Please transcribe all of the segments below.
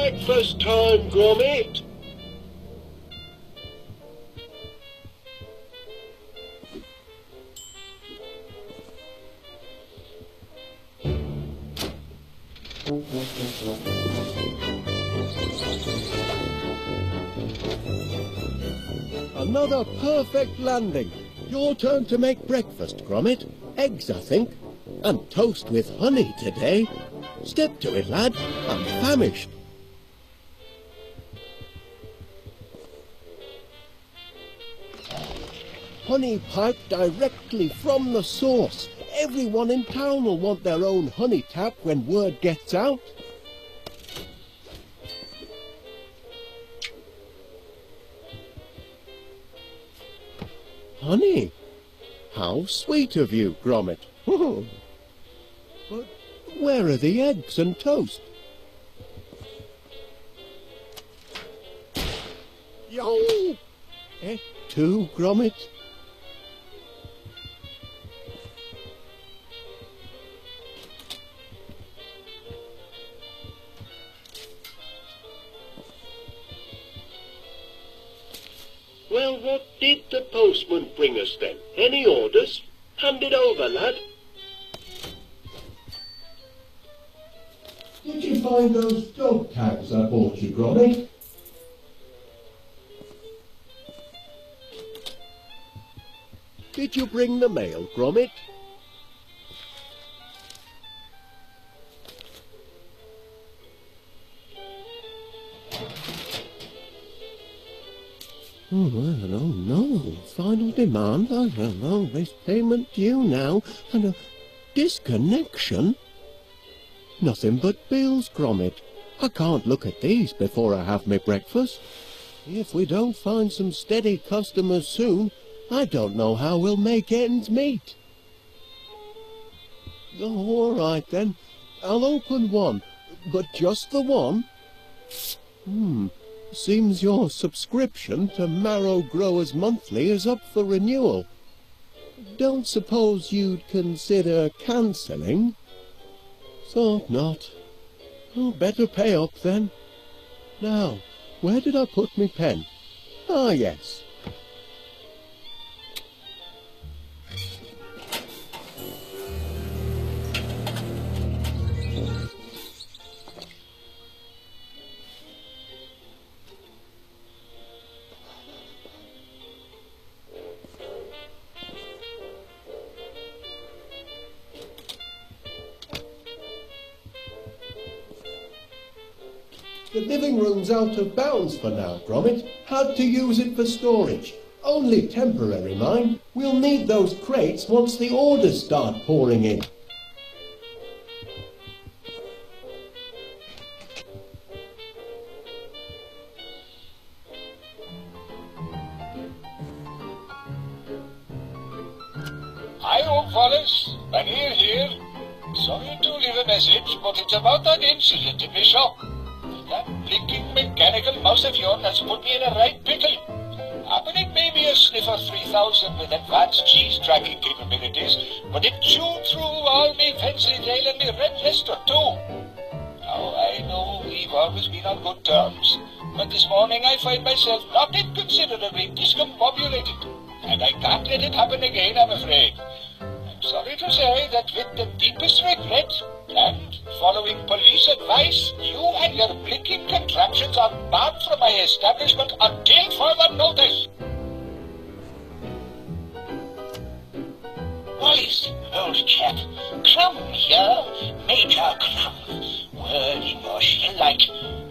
breakfast time, Gromit. Another perfect landing. Your turn to make breakfast, Gromit. Eggs, I think. And toast with honey today. Step to it, lad. I'm famished. Honey piped directly from the source. Everyone in town will want their own honey tap when word gets out. Honey? How sweet of you, Gromit. But where are the eggs and toast? Yo! Two, Gromit? Well, what did the postman bring us then? Any orders? Hand it over, lad. Did you find those dog tags I bought you, Gromit? Did you bring the mail, Gromit? Oh, well, oh no, final demand, I don't know, this payment due now, and a disconnection? Nothing but bills, Gromit. I can't look at these before I have my breakfast. If we don't find some steady customers soon, I don't know how we'll make ends meet. Oh, all right then, I'll open one, but just the one? Seems your subscription to Marrow Growers Monthly is up for renewal. Don't suppose you'd consider cancelling? Thought not. Oh, better pay up then. Now, where did I put my pen? Ah, yes. The living room's out of bounds for now, Gromit. Had to use it for storage. Only temporary, mind. We'll need those crates once the orders start pouring in. Hi, Wallace. Paneer here. Sorry to leave a message, but it's about that incident in my shop. That blinking mechanical mouse of yours has put me in a right pickle. Happening maybe a sniffer 3000 with advanced cheese tracking capabilities, but it chewed through all me fancy tail and me red lister too. Now I know we've always been on good terms, but this morning I find myself not inconsiderably discombobulated, and I can't let it happen again, I'm afraid. I'm sorry to say that with the deepest regret, and following police advice, you and your blinking contraptions are barred from my establishment until further notice. Wallace, old chap, Crumb here, Major Crumb. Word in your shell like,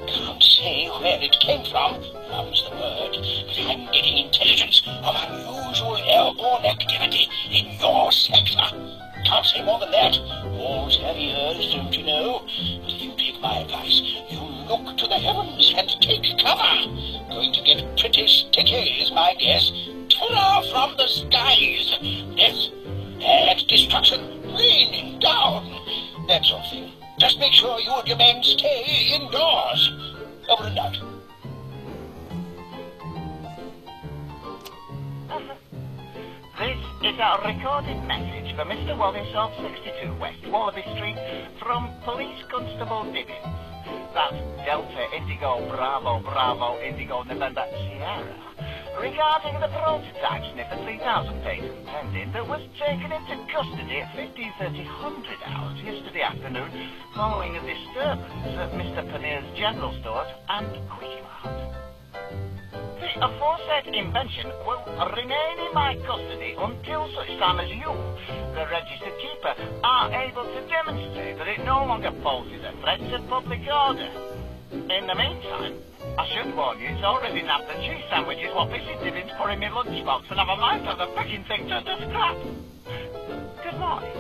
can't say where it came from, Crumb's the word, but I'm getting intelligence of unusual airborne activity in your sector. Can't say more than that. All terriers, don't you know? But if you take my advice, you look to the heavens and take cover. Going to get pretty sticky is my guess. Terror from the skies. Death and destruction raining down. That sort of thing. Just make sure you and your men stay indoors. Over and out. This is a recorded message for Mr. Wallace of 62 West Wallaby Street from Police Constable Dickens. That's Delta Indigo Bravo Bravo Indigo November Sierra. Regarding the prototype sniffer 3000 patent pending that was taken into custody at 15:30 hours yesterday afternoon following a disturbance at Mr. Paneer's general stores and Quickie-Mart. The aforesaid invention will remain in my custody until such time as you, the registered keeper, are able to demonstrate that it no longer poses a threat to public order. In the meantime, I should warn you, it's already nabbed the cheese sandwiches what Mrs. Dibbins put in my lunchbox, and have a mind for the packing thing to scrap. Good morning.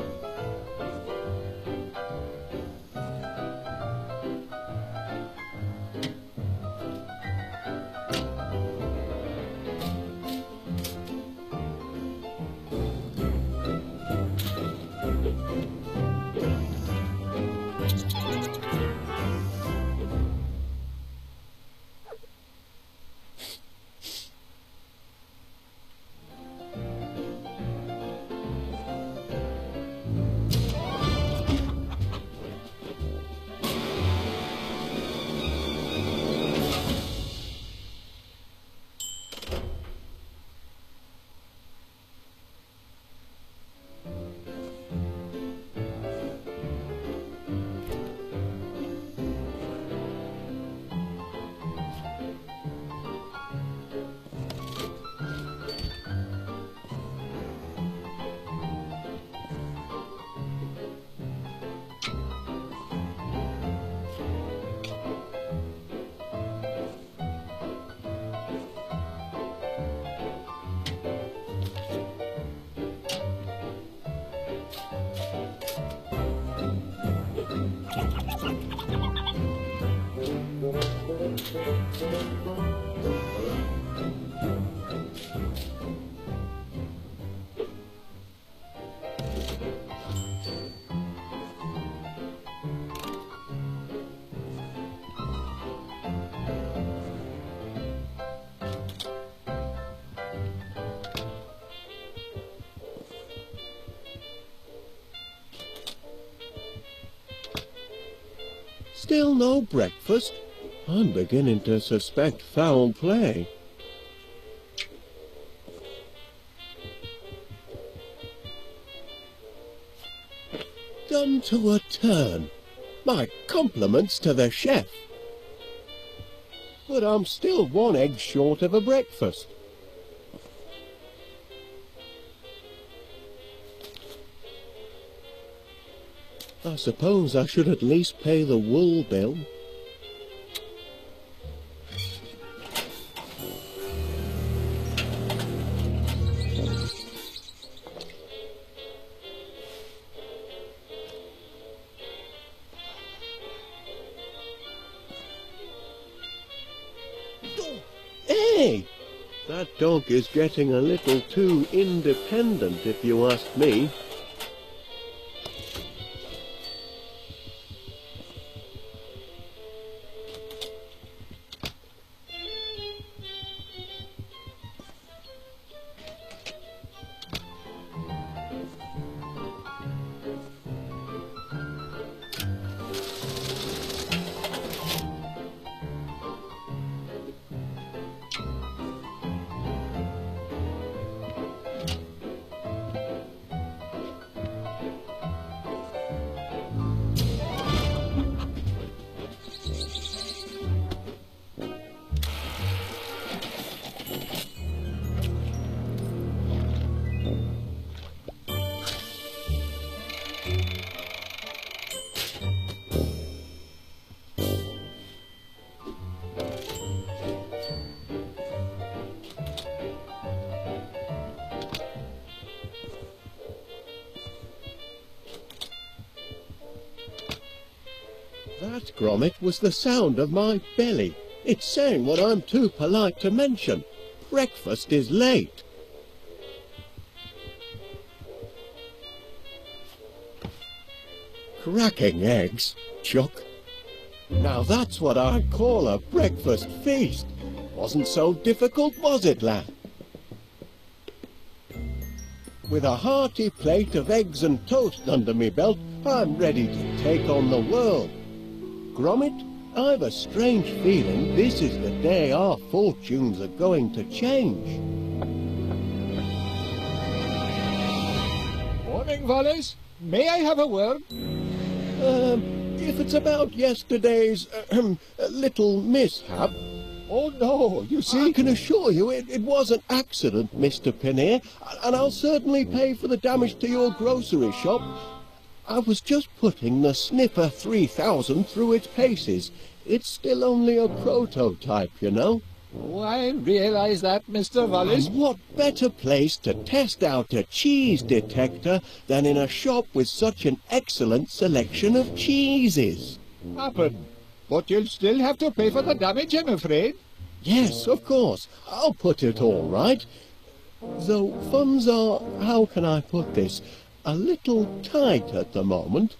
Still no breakfast? I'm beginning to suspect foul play. Done to a turn. My compliments to the chef. But I'm still 1 egg short of a breakfast. I suppose I should at least pay the wool bill. Hey! That dog is getting a little too independent, if you ask me. That, Gromit, was the sound of my belly. It's saying what I'm too polite to mention. Breakfast is late. Cracking eggs, Chuck. Now that's what I'd call a breakfast feast. Wasn't so difficult, was it, lad? With a hearty plate of eggs and toast under me belt, I'm ready to take on the world. Gromit, I've a strange feeling this is the day our fortunes are going to change. Morning, Wallace. May I have a word? If it's about yesterday's little mishap... Oh, no, you see... I can assure you it was an accident, Mr. Paneer, and I'll certainly pay for the damage to your grocery shop. I was just putting the Sniffer 3000 through its paces. It's still only a prototype, you know. Oh, I realize that, Mr. Wallace. And what better place to test out a cheese detector than in a shop with such an excellent selection of cheeses? Happen. But you'll still have to pay for the damage, I'm afraid. Yes, of course. I'll put it all right. Though funds are, how can I put this, a little tight at the moment.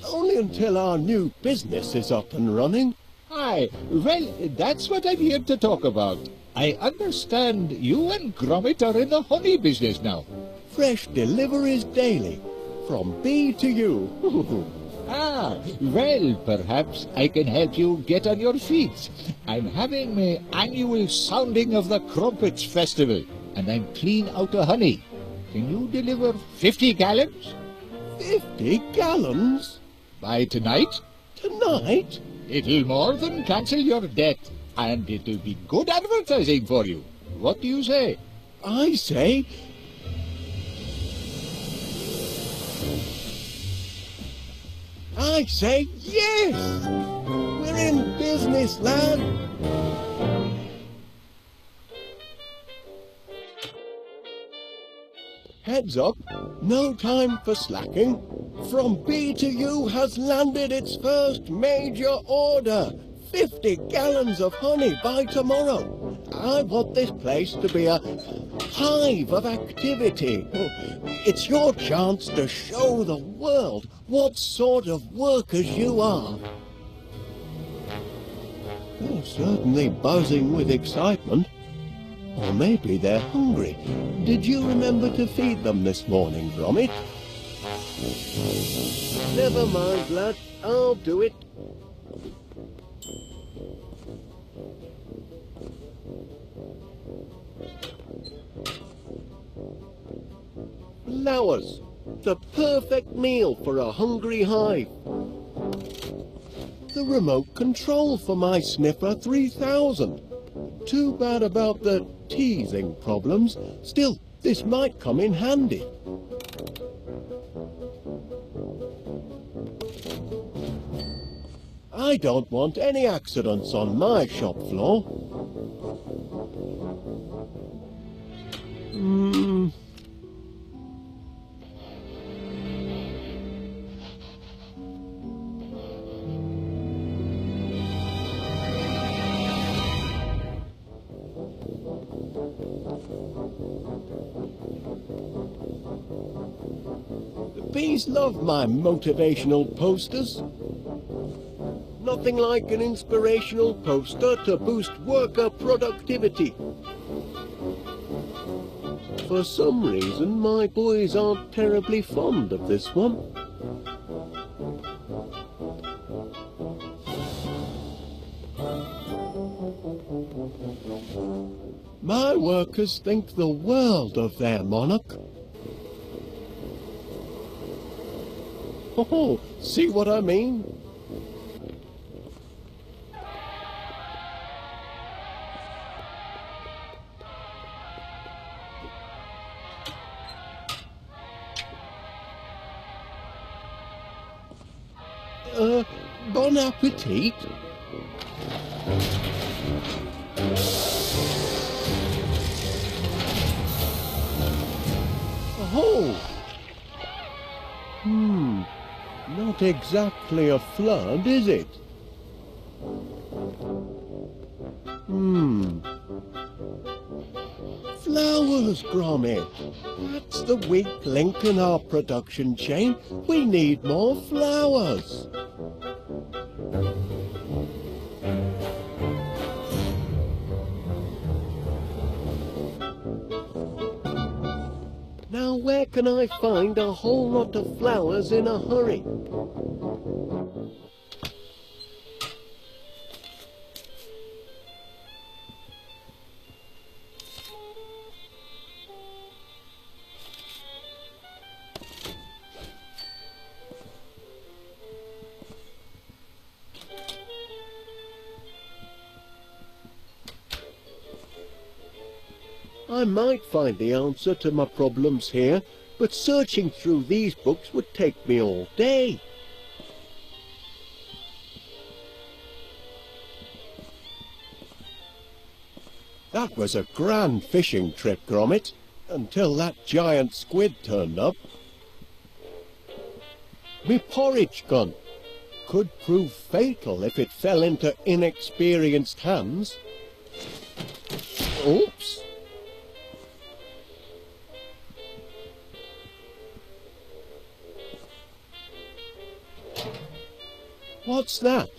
Only until our new business is up and running. Aye, well, that's what I'm here to talk about. I understand you and Gromit are in the honey business now. Fresh deliveries daily, from bee to you. Ah, well, perhaps I can help you get on your feet. I'm having my annual sounding of the Crumpets Festival, and I'm clean out of honey. Can you deliver 50 gallons? 50 gallons? By tonight? Tonight? It'll more than cancel your debt, and it'll be good advertising for you. What do you say? I say... yes! We're in business, lad! Heads up, no time for slacking. From B to U has landed its first major order. 50 gallons of honey by tomorrow. I want this place to be a hive of activity. It's your chance to show the world what sort of workers you are. They're certainly buzzing with excitement. Or maybe they're hungry. Did you remember to feed them this morning, Gromit? Never mind, lad. I'll do it. Flowers. The perfect meal for a hungry hive. The remote control for my Sniffer 3000. Too bad about the teething problems. Still, this might come in handy. I don't want any accidents on my shop floor. Bees love my motivational posters. Nothing like an inspirational poster to boost worker productivity. For some reason, my boys aren't terribly fond of this one. My workers think the world of their monarch. Oh, see what I mean? Bon appetit. Oh! Not exactly a flood, is it? Flowers, Gromit. That's the weak link in our production chain. We need more flowers. Now where can I find a whole lot of flowers in a hurry? I might find the answer to my problems here, but searching through these books would take me all day. That was a grand fishing trip, Gromit, until that giant squid turned up. Me porridge gun could prove fatal if it fell into inexperienced hands. Oops. What's that?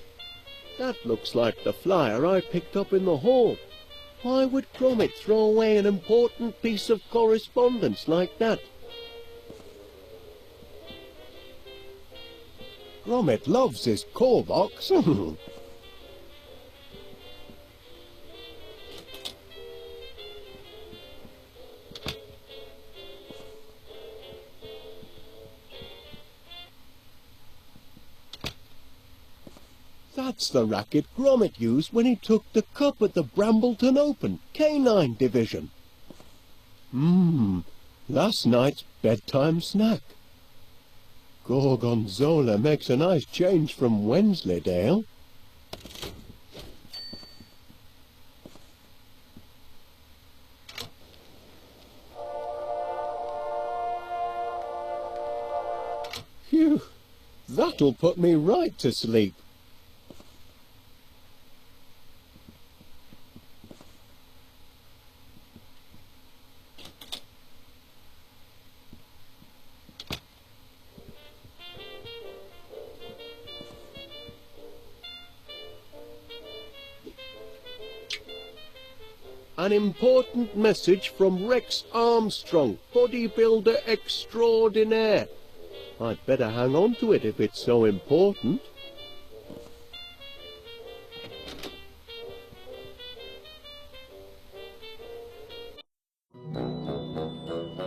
That looks like the flyer I picked up in the hall. Why would Gromit throw away an important piece of correspondence like that? Gromit loves his call box. That's the racket Gromit used when he took the cup at the Brambleton Open, Canine Division. Last night's bedtime snack. Gorgonzola makes a nice change from Wensleydale. Phew, that'll put me right to sleep. An important message from Rex Armstrong, bodybuilder extraordinaire. I'd better hang on to it if it's so important.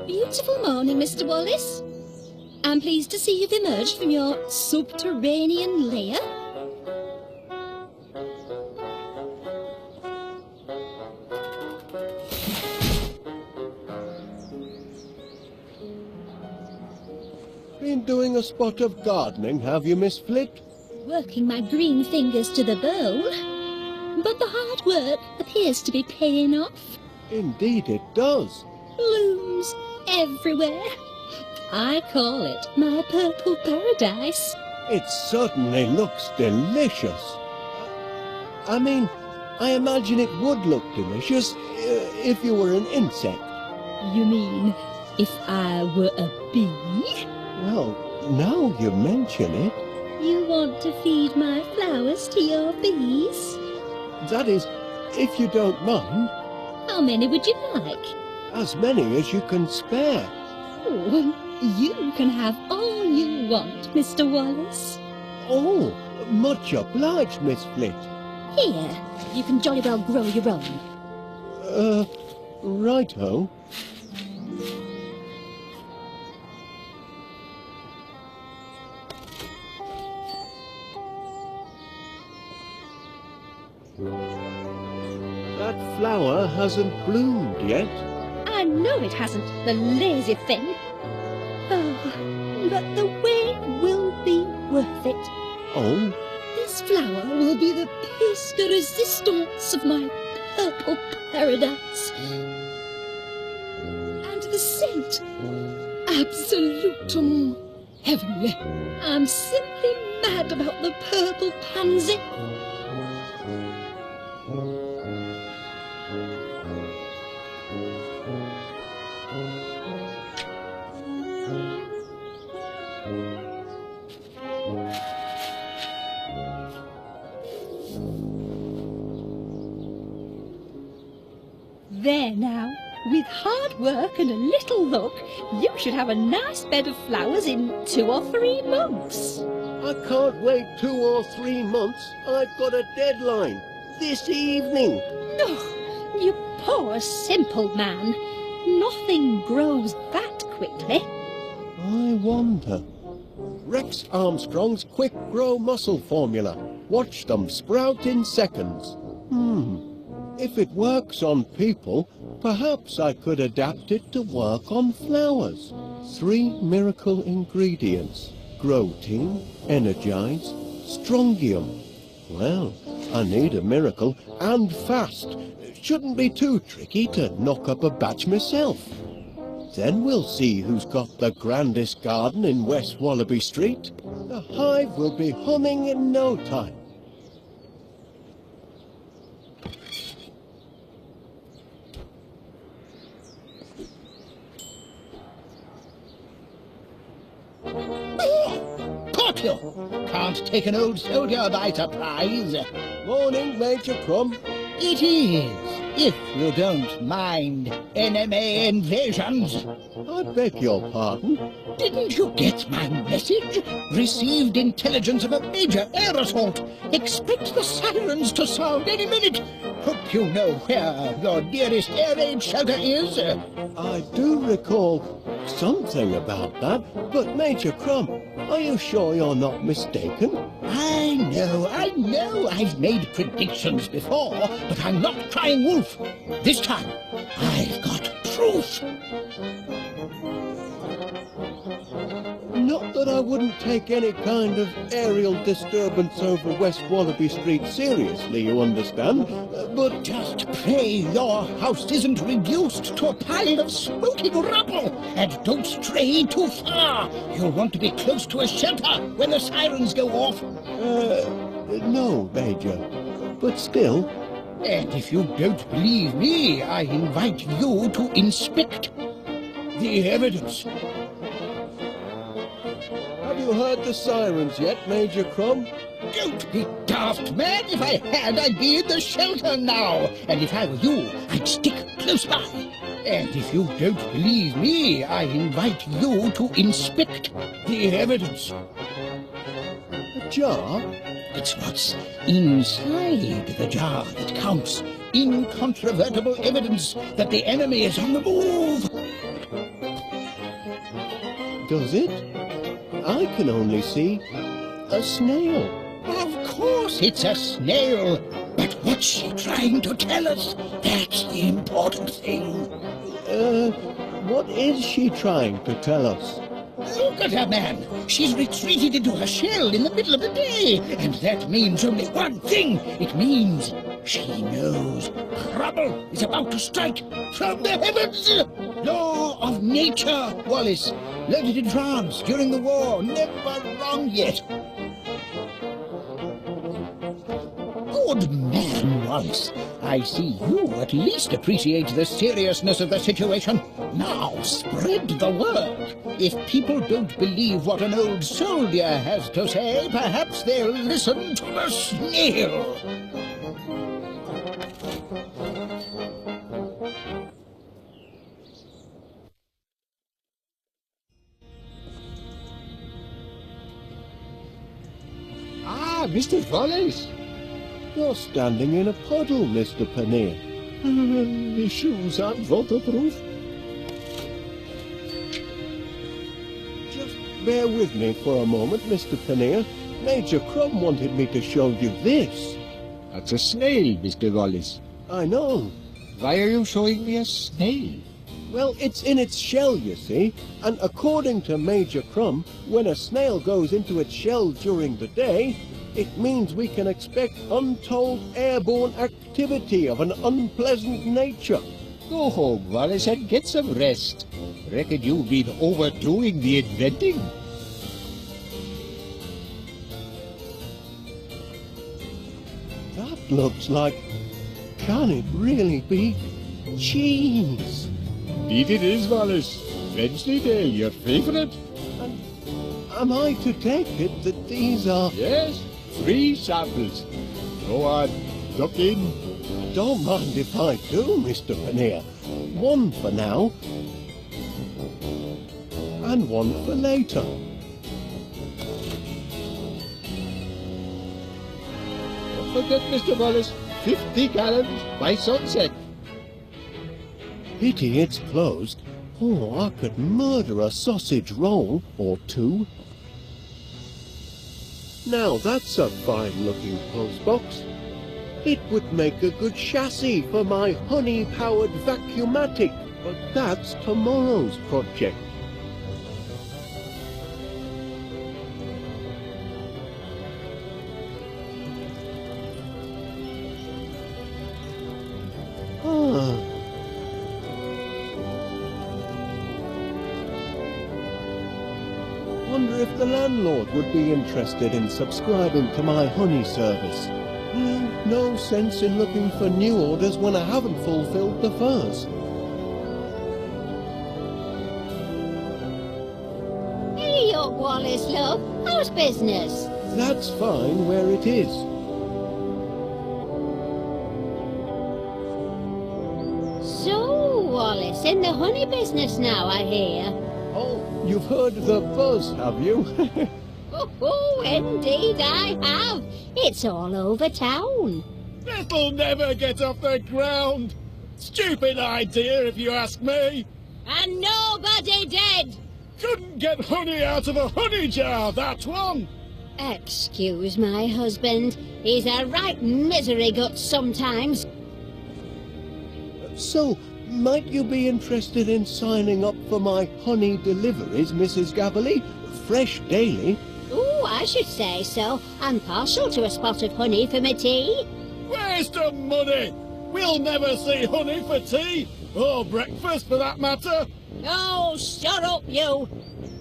Beautiful morning, Mr. Wallace. I'm pleased to see you've emerged from your subterranean lair. Been doing a spot of gardening, have you, Miss Flit? Working my green fingers to the bone. But the hard work appears to be paying off. Indeed it does. Blooms everywhere. I call it my purple paradise. It certainly looks delicious. I mean, I imagine it would look delicious if you were an insect. You mean if I were a bee? Well, now you mention it. You want to feed my flowers to your bees? That is, if you don't mind. How many would you like? As many as you can spare. Oh, you can have all you want, Mr. Wallace. Oh, much obliged, Miss Flit. Here, you can jolly well grow your own. Righto. That flower hasn't bloomed yet. I know it hasn't, the lazy thing. Oh, but the wait will be worth it. Oh? This flower will be the piece de resistance of my purple paradise. And the scent, absolutum heavenly. I'm simply mad about the purple pansy. There now, with hard work and a little luck, you should have a nice bed of flowers in 2 or 3 months. I can't wait 2 or 3 months. I've got a deadline. This evening. Oh, you poor simple man. Nothing grows that quickly. I wonder. Rex Armstrong's Quick Grow Muscle Formula. Watch them sprout in seconds. If it works on people, Perhaps I could adapt it to work on flowers. 3 miracle ingredients. Grow-team, energize, strongium. Well, I need a miracle, and fast. Shouldn't be too tricky to knock up a batch myself. Then we'll see who's got the grandest garden in West Wallaby Street. The hive will be humming in no time. Caught you! Can't take an old soldier by surprise. Morning, Major Crumb. It is, if you don't mind enemy invasions. I beg your pardon. Didn't you get my message? Received intelligence of a major air assault. Expect the sirens to sound any minute. Hope you know where your nearest air raid shelter is. I do recall something about that, but Major Crumb, are you sure you're not mistaken? I know. I've made predictions before, but I'm not crying wolf. This time, I've got proof. Not that I wouldn't take any kind of aerial disturbance over West Wallaby Street seriously, you understand, but... Just pray your house isn't reduced to a pile of smoking rubble, and don't stray too far. You'll want to be close to a shelter when the sirens go off. No, Major, but still... And if you don't believe me, I invite you to inspect the evidence. Have you heard the sirens yet, Major Crumb? Don't be daft, man. If I had, I'd be in the shelter now. And if I were you, I'd stick close by. And if you don't believe me, I invite you to inspect the evidence. A jar? It's what's inside the jar that counts. Incontrovertible evidence that the enemy is on the move. Does it? I can only see a snail. Of course it's a snail. But what's she trying to tell us? That's the important thing. What is she trying to tell us? Look at her, man. She's retreated into her shell in the middle of the day. And that means only one thing. It means she knows trouble is about to strike from the heavens. Law of nature, Wallace. Learned it in France during the war. Never wrong yet. Good man, Wallace. I see you at least appreciate the seriousness of the situation. Now spread the word. If people don't believe what an old soldier has to say, perhaps they'll listen to the snail. Ah, Mr. Wallace. You're standing in a puddle, Mr. Paneer. My shoes aren't waterproof. Just bear with me for a moment, Mr. Paneer. Major Crumb wanted me to show you this. That's a snail, Mr. Wallace. I know. Why are you showing me a snail? Well, it's in its shell, you see, and according to Major Crumb, when a snail goes into its shell during the day, it means we can expect untold airborne activity of an unpleasant nature. Go home, Wallace, and get some rest. Reckon you've been overdoing the inventing. That looks like... Can it really be cheese? Indeed it is, Wallace. Wensleydale, your favourite? And am I to take it that these are... Yes, 3 samples. Go on, duck in. Don't mind if I do, Mr. Paneer. 1 for now, and 1 for later. Don't forget, Mr. Wallace, 50 gallons by sunset. Pity it's closed. Oh, I could murder a sausage roll or 2. Now that's a fine-looking postbox. It would make a good chassis for my honey-powered vacuumatic, but that's tomorrow's project. Wonder if the landlord would be interested in subscribing to my honey service. No sense in looking for new orders when I haven't fulfilled the first. Hey up, Wallace, love. How's business? That's fine where it is. So, Wallace, in the honey business now, I hear. Oh, you've heard the buzz, have you? Oh, indeed I have. It's all over town. It'll never get off the ground. Stupid idea, if you ask me. And nobody did. Couldn't get honey out of a honey jar, that one. Excuse my husband. He's a right misery gut sometimes. So, might you be interested in signing up for my honey deliveries, Mrs. Gabberley? Fresh daily. Oh, I should say so. I'm partial to a spot of honey for my tea. Waste of money. We'll never see honey for tea, or breakfast for that matter. Oh, shut up, you.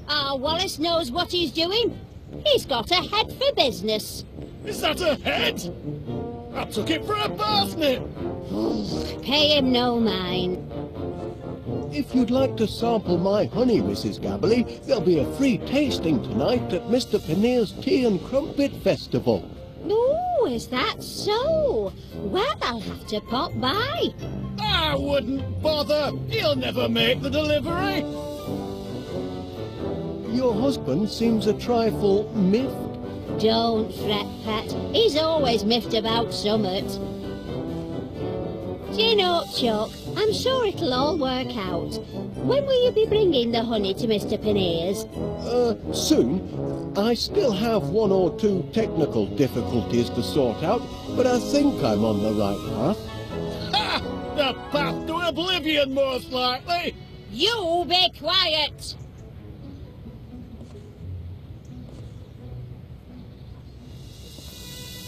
Wallace knows what he's doing. He's got a head for business. Is that a head? I took it for a parsnip. Pay him no mind. If you'd like to sample my honey, Mrs. Gabberley, there'll be a free tasting tonight at Mr. Paneer's Tea and Crumpet Festival. Oh, is that so? Well, I'll have to pop by. I wouldn't bother. He'll never make the delivery. Your husband seems a trifle miffed. Don't fret, Pat. He's always miffed about summit. Do you know, Chuck, I'm sure it'll all work out. When will you be bringing the honey to Mr. Paneer's? Soon. I still have one or two technical difficulties to sort out, but I think I'm on the right path. Ha! The path to oblivion, most likely. You be quiet!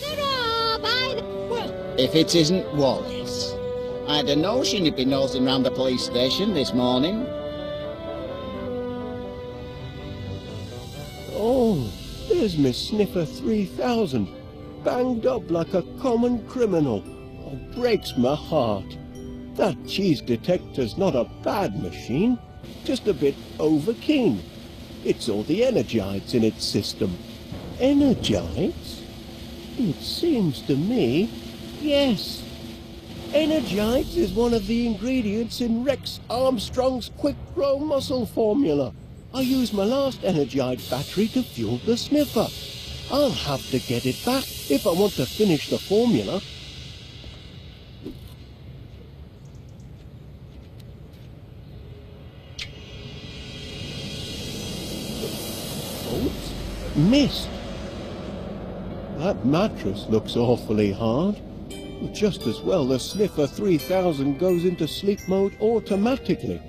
Ta-da! Bye! If it isn't Wallace. I had a notion you'd be nosing round the police station this morning. Oh, there's Miss Sniffer 3000, banged up like a common criminal. Oh, breaks my heart. That cheese detector's not a bad machine, just a bit overkeen. It's all the energites in its system. Energites? It seems to me, yes. Energites is one of the ingredients in Rex Armstrong's quick-grow muscle formula. I used my last Energite battery to fuel the sniffer. I'll have to get it back if I want to finish the formula. Oops, missed. That mattress looks awfully hard. Just as well the Sniffer 3000 goes into sleep mode automatically.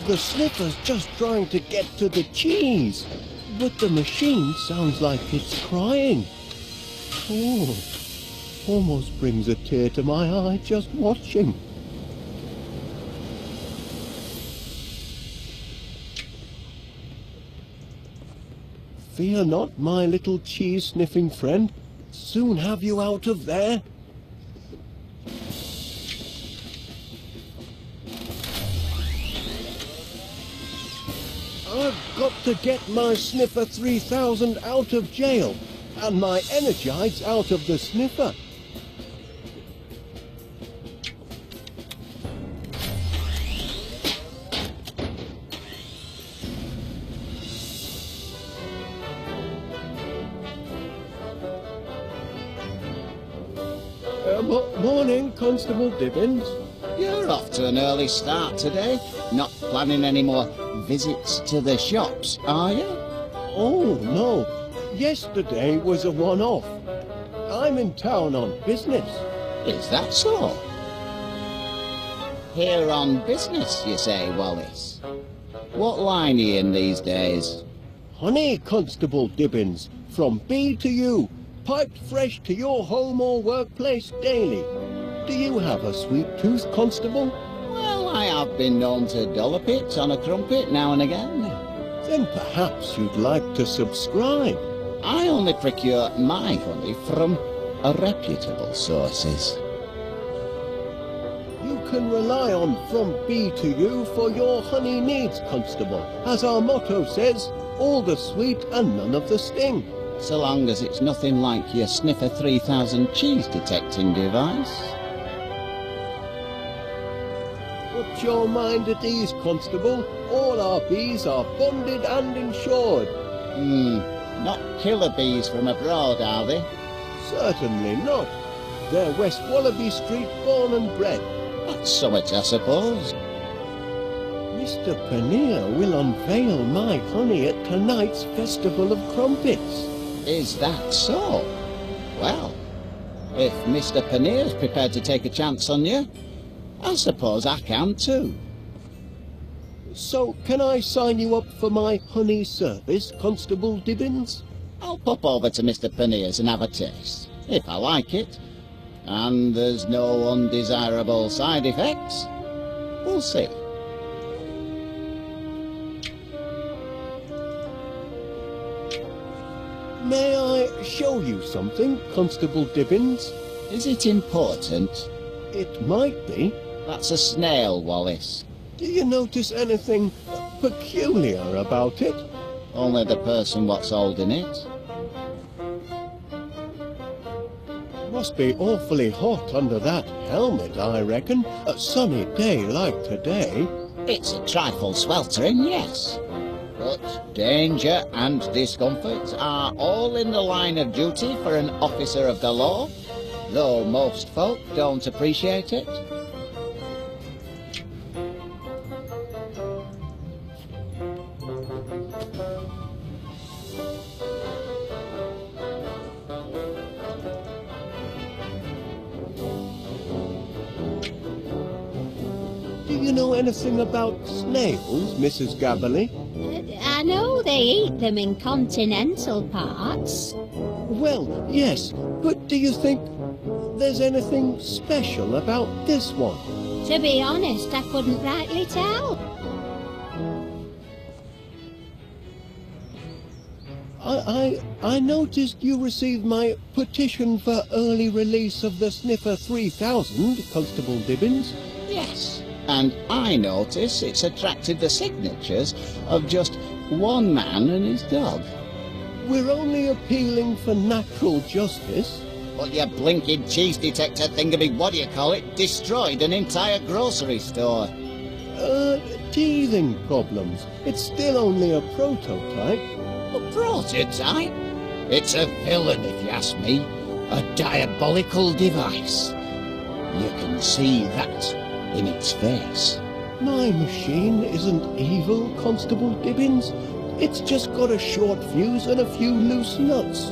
The Sniffer's just trying to get to the cheese, but the machine sounds like it's crying. Oh. Almost brings a tear to my eye just watching. Fear not, my little cheese-sniffing friend. Soon have you out of there. I've got to get my Sniffer 3000 out of jail, and my Energites out of the Sniffer. Morning, Constable Dibbins. You're off to an early start today. Not planning any more visits to the shops, are you? Oh, no. Yesterday was a one-off. I'm in town on business. Is that so? Here on business, you say, Wallace? What line are you in these days? Honey, Constable Dibbins, from B to U, piped fresh to your home or workplace daily. Do you have a sweet tooth, Constable? Well, I have been known to dollop it on a crumpet now and again. Then perhaps you'd like to subscribe. I only procure my honey from reputable sources. You can rely on From B to U for your honey needs, Constable. As our motto says, all the sweet and none of the sting. So long as it's nothing like your Sniffer 3000 cheese detecting device. Put your mind at ease, Constable. All our bees are bonded and insured. Not killer bees from abroad, are they? Certainly not. They're West Wallaby Street born and bred. That's somewhat, I suppose. Mr. Paneer will unveil my honey at tonight's Festival of Crumpets. Is that so? Well, if Mr. Paneer's prepared to take a chance on you, I suppose I can too. So, can I sign you up for my honey service, Constable Dibbins? I'll pop over to Mr. Paneer's and have a taste, if I like it. And there's no undesirable side effects. We'll see. May I show you something, Constable Dibbins? Is it important? It might be. That's a snail, Wallace. Do you notice anything peculiar about it? Only the person what's holding it. Must be awfully hot under that helmet, I reckon. A sunny day like today. It's a trifle sweltering, yes. But danger and discomfort are all in the line of duty for an officer of the law, though most folk don't appreciate it. Do you know anything about snails, Mrs. Gabberley? I know they eat them in continental parts. Well, yes, but do you think there's anything special about this one? To be honest, I couldn't rightly tell. I noticed you received my petition for early release of the Sniffer 3000, Constable Dibbins. Yes, and I notice it's attracted the signatures of just one man and his dog. We're only appealing for natural justice. But your blinking cheese detector thingamy, what do you call it, destroyed an entire grocery store. Teething problems. It's still only a prototype. A prototype? It's a villain, if you ask me. A diabolical device. You can see that in its face. My machine isn't evil, Constable Dibbins. It's just got a short fuse and a few loose nuts.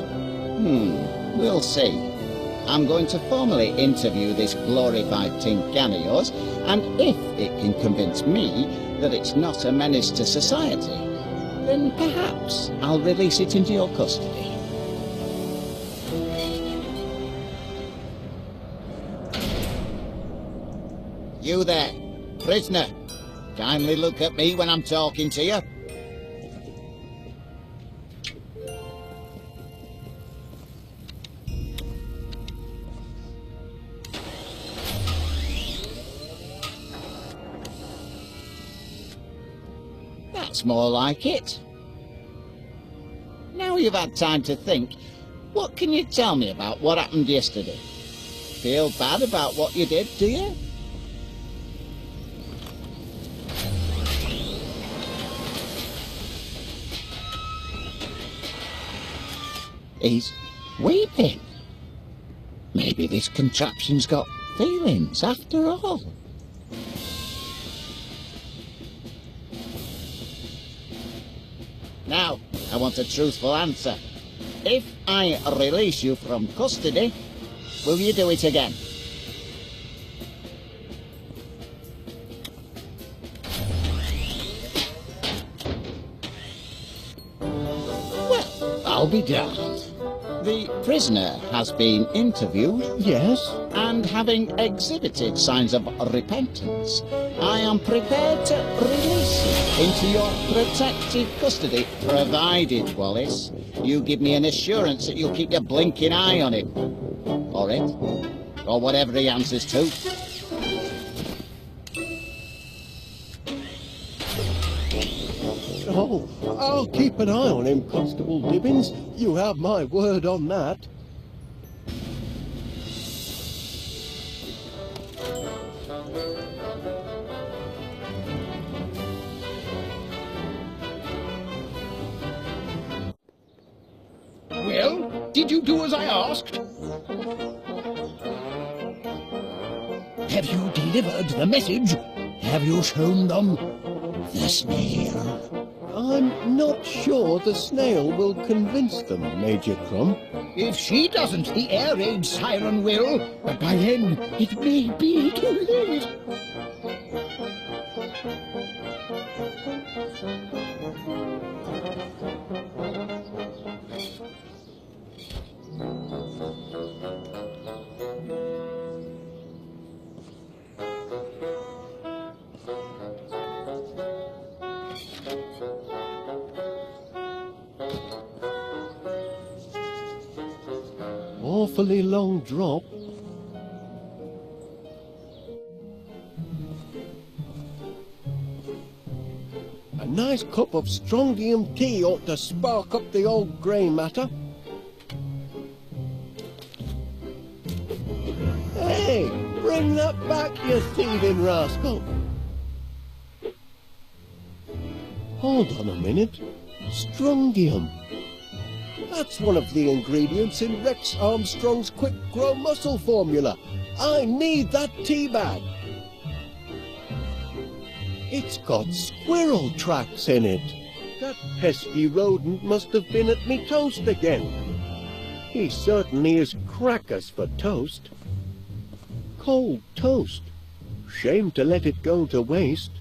We'll see. I'm going to formally interview this glorified tin can of yours, and if it can convince me that it's not a menace to society, then perhaps I'll release it into your custody. You there, prisoner. Kindly look at me when I'm talking to you. That's more like it. Now you've had time to think, what can you tell me about what happened yesterday? Feel bad about what you did, do you? He's weeping. Maybe this contraption's got feelings after all. Now, I want a truthful answer. If I release you from custody, will you do it again? Well, I'll be damned. The prisoner has been interviewed Yes? and having exhibited signs of repentance, I am prepared to release you into your protective custody, provided, Wallace, you give me an assurance that you'll keep your blinking eye on him. Or it. Or whatever he answers to. Oh, I'll keep an eye on him, Constable Dibbins. You have my word on that. Well, did you do as I asked? Have you delivered the message? Have you shown them the snail? I'm not sure the snail will convince them, Major Crumb. If she doesn't, the air raid siren will. But by then, it may be too late. Awfully long drop. A nice cup of strontium tea ought to spark up the old grey matter. Hey, bring that back, you thieving rascal! Hold on a minute. Strontium. That's one of the ingredients in Rex Armstrong's Quick Grow Muscle formula. I need that tea bag. It's got squirrel tracks in it. That pesky rodent must have been at me toast again. He certainly is crackers for toast. Cold toast. Shame to let it go to waste.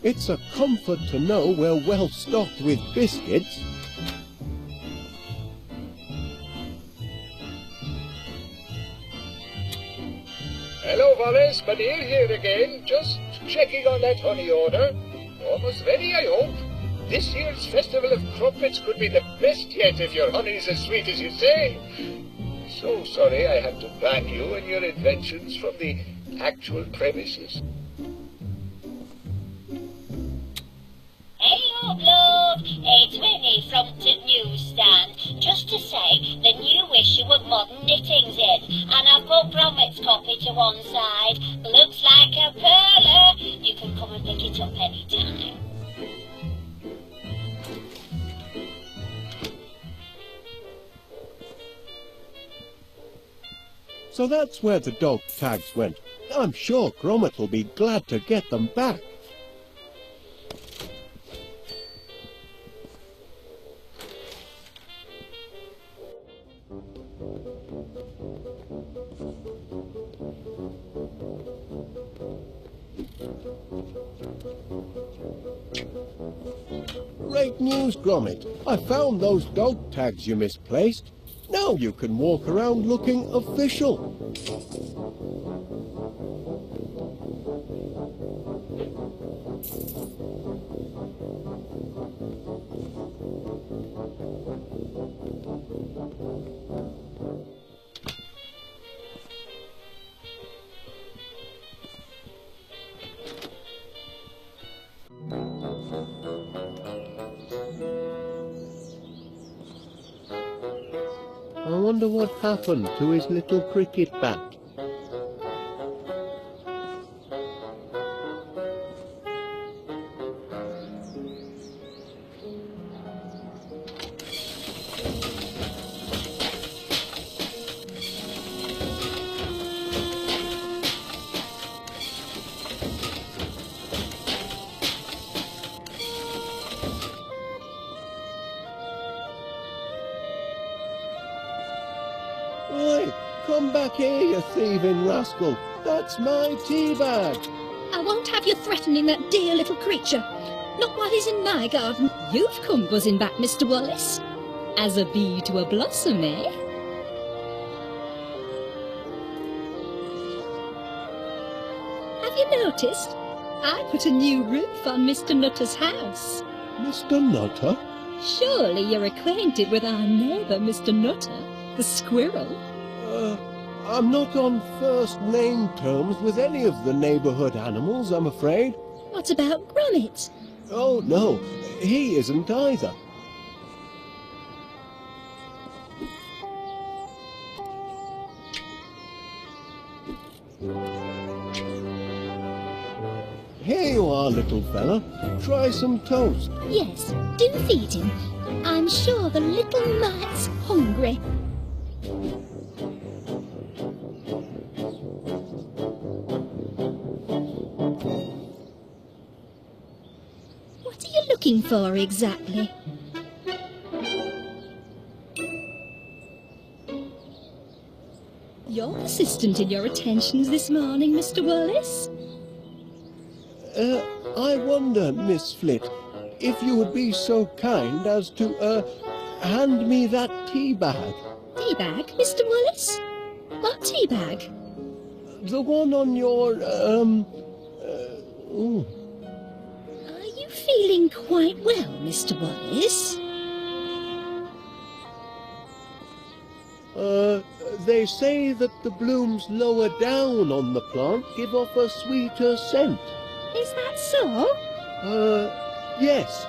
It's a comfort to know we're well stocked with biscuits. Hello, Wallace. Paneer here again. Just checking on that honey order. Almost ready, I hope. This year's Festival of Crumpets could be the best yet if your honey's as sweet as you say. So sorry I had to ban you and your inventions from the actual premises. Hello, love. It's Winnie from the newsstand. Just to say, the new issue of Modern Knittings in, and I've put Gromit's copy to one side. Looks like a perler. You can come and pick it up any time. So that's where the dog tags went. I'm sure Gromit will be glad to get them back. Great news, Gromit. I found those dog tags you misplaced. Now you can walk around looking official. I wonder what happened to his little cricket bat. Come back here, you thieving rascal. That's my tea bag. I won't have you threatening that dear little creature. Not while he's in my garden. You've come buzzing back, Mr. Wallace. As a bee to a blossom, eh? Have you noticed? I put a new roof on Mr. Nutter's house. Mr. Nutter? Surely you're acquainted with our neighbour, Mr. Nutter, the squirrel? I'm not on first name terms with any of the neighbourhood animals, I'm afraid. What about Gromit? Oh, no, he isn't either. Here you are, little fella. Try some toast. Yes, do feed him. I'm sure the little mite's hungry. What are you looking for exactly? You're persistent in your attentions this morning, Mr. Wallace. I wonder, Miss Flit, if you would be so kind as to, hand me that tea bag. Tea bag, Mr. Wallace? What tea bag? The one on your, ooh. Are you feeling quite well, Mr. Wallace? They say that the blooms lower down on the plant give off a sweeter scent. Is that so? Yes.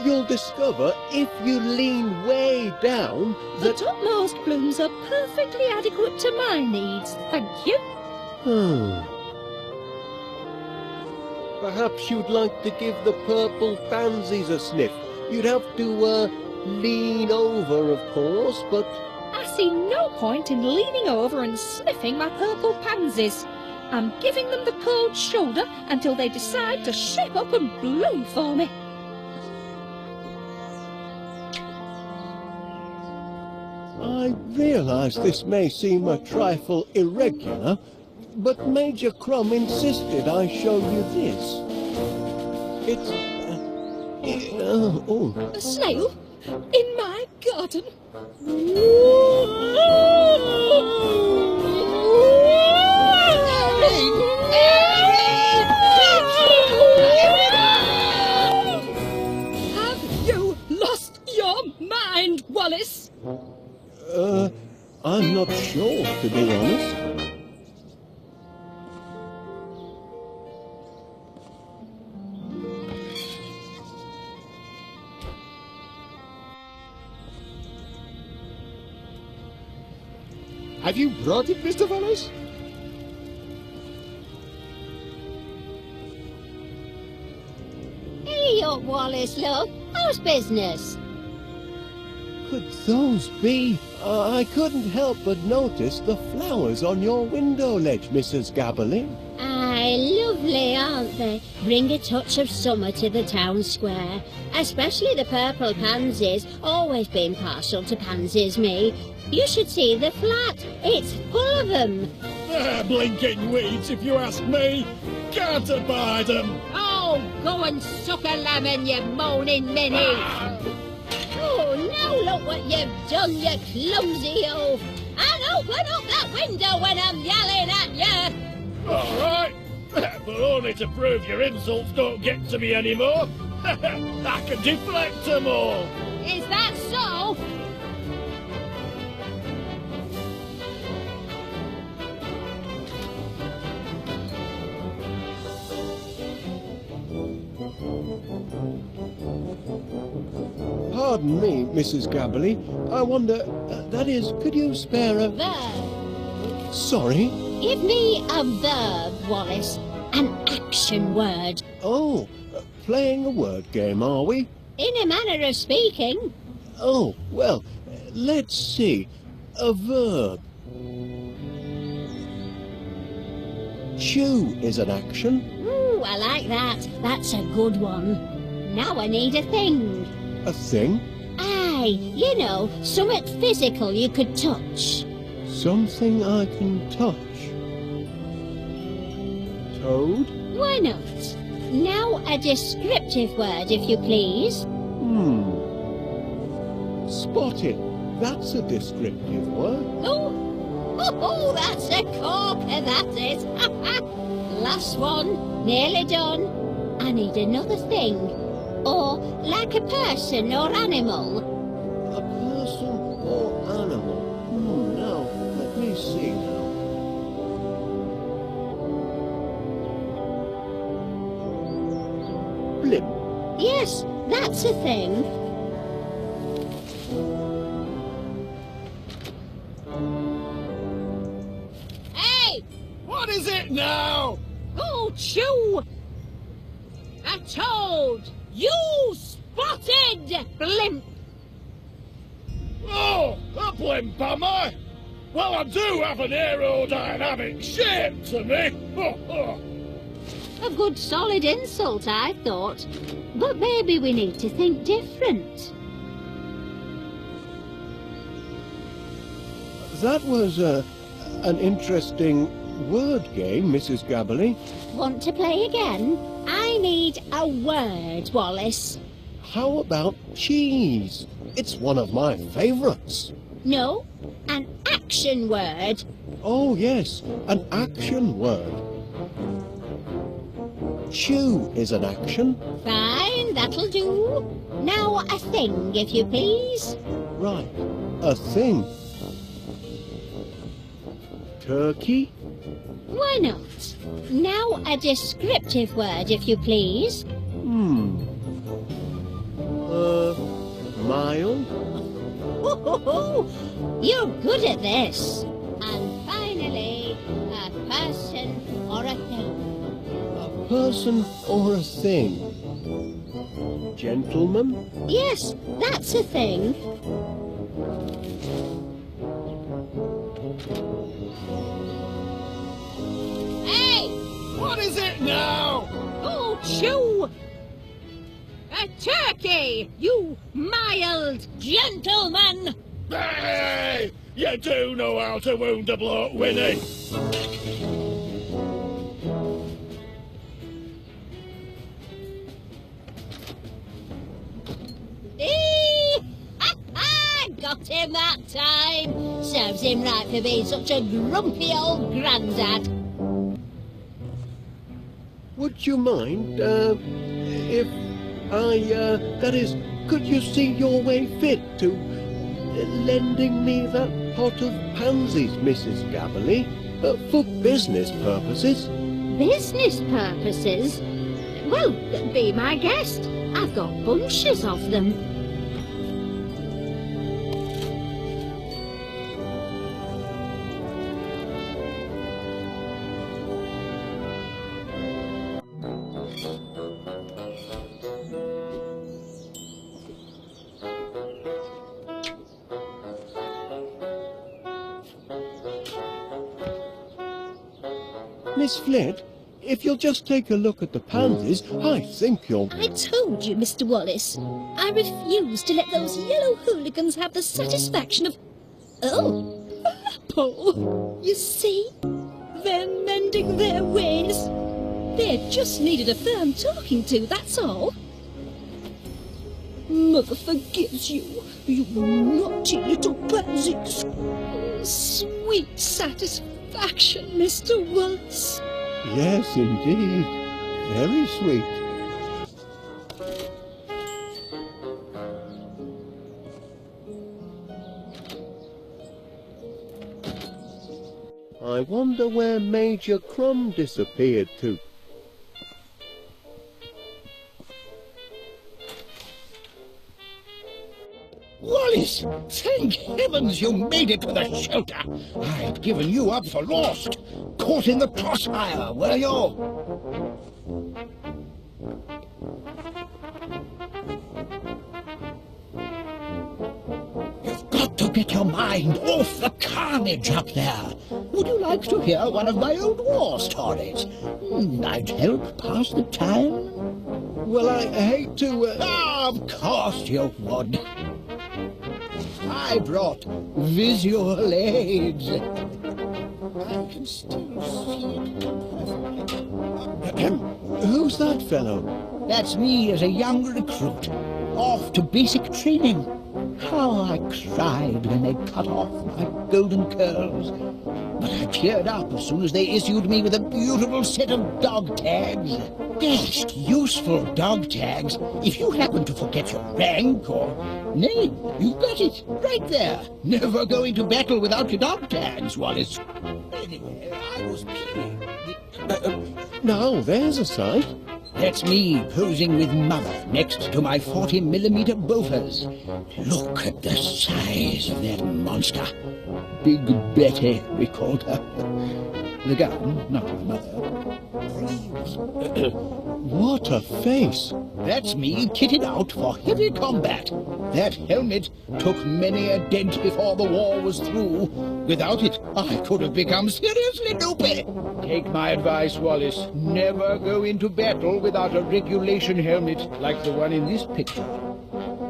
You'll discover if you lean way down The that... topmost blooms are perfectly adequate to my needs, thank you. Perhaps you'd like to give the purple pansies a sniff. You'd have to, lean over, of course, but... I see no point in leaning over and sniffing my purple pansies. I'm giving them the cold shoulder until they decide to shape up and bloom for me. I realise this may seem a trifle irregular, but Major Crumb insisted I show you this. It's... A snail? In my garden? Have you lost your mind, Wallace? I'm not sure, to be honest. Have you brought it, Mr. Wallace? Hey up, Wallace, love. How's business? Could those be? I couldn't help but notice the flowers on your window ledge, Mrs. Gabberley. Aye, lovely, aren't they? Bring a touch of summer to the town square. Especially the purple pansies. Always been partial to pansies, me. You should see the flat. It's full of them. They're blinking weeds, if you ask me. Can't abide them. Oh, go and suck a lemon, you moaning ninny. Oh, now look what you've done, you clumsy oaf. And open up that window when I'm yelling at you. All right. But only to prove your insults don't get to me anymore. I can deflect them all. Is that so? Pardon me, Mrs. Gabberley. I wonder, that is, could you spare a... Verb. Sorry? Give me a verb, Wallace. An action word. Oh, playing a word game, are we? In a manner of speaking. Oh, well, let's see. A verb. Chew is an action. Ooh, I like that. That's a good one. Now I need a thing. A thing? Aye, you know, something physical you could touch. Something I can touch. Toad? Why not? Now a descriptive word, if you please. Spotted. That's a descriptive word. Oh, that's a corker, that is. Last one, nearly done. I need another thing. Or like a person or animal. A person or animal? Now, let me see now. Blimp. Yes, that's a thing. Hey! What is it now? Oh, chew! A toad! You spotted, blimp! Oh, a blimp, am I? Well, I do have an aerodynamic shape to me. A good solid insult, I thought. But maybe we need to think different. That was an interesting word game, Mrs. Gabberly. Want to play again? I need a word, Wallace. How about cheese? It's one of my favourites. No, an action word. Oh, yes, an action word. Chew is an action. Fine, that'll do. Now a thing, if you please. Right, a thing. Turkey? Why not? Now a descriptive word, if you please. Mild? You're good at this. And finally, a person or a thing. A person or a thing? Gentleman? Yes, that's a thing. Hey! What is it now? Oh, chew! A turkey, you mild gentleman! Hey! You do know how to wound a bloke, Winnie. Got him that time. Serves him right for being such a grumpy old grandad. Would you mind, if that is, could you see your way fit to lending me that pot of pansies, Mrs. Gabberly, for business purposes? Business purposes? Well, be my guest. I've got bunches of them. Miss Flit, if you'll just take a look at the pansies, I think you'll... I told you, Mr. Wallace. I refuse to let those yellow hooligans have the satisfaction of... Oh, Paul, you see? They're mending their ways. They just needed a firm talking to, that's all. Mother forgives you, you naughty little pansies. Sweet satisfaction, Mr. Wallace. Yes, indeed. Very sweet. I wonder where Major Crumb disappeared to. Wallace, thank heavens you made it to the shelter. I'd given you up for lost. Caught in the crossfire, were you? You've got to get your mind off the carnage up there. Would you like to hear one of my old war stories? I'd help pass the time. Well, I hate to... Of course you would. I brought visual aids. I can still see it perfectly. Who's that fellow? That's me as a young recruit, off to basic training. How I cried when they cut off my golden curls. But I cheered up as soon as they issued me with a beautiful set of dog tags. Dashed useful dog tags if you happen to forget your rank or name. You've got it, right there. Never go into battle without your dog tags, Wallace. Anyway, I was peeling. Now, there's a sight. That's me posing with Mother next to my 40mm bofers. Look at the size of that monster. Big Betty, we called her. The gun, not my mother. What a face! That's me kitted out for heavy combat. That helmet took many a dent before the war was through. Without it, I could have become seriously loopy. Take my advice, Wallace. Never go into battle without a regulation helmet like the one in this picture.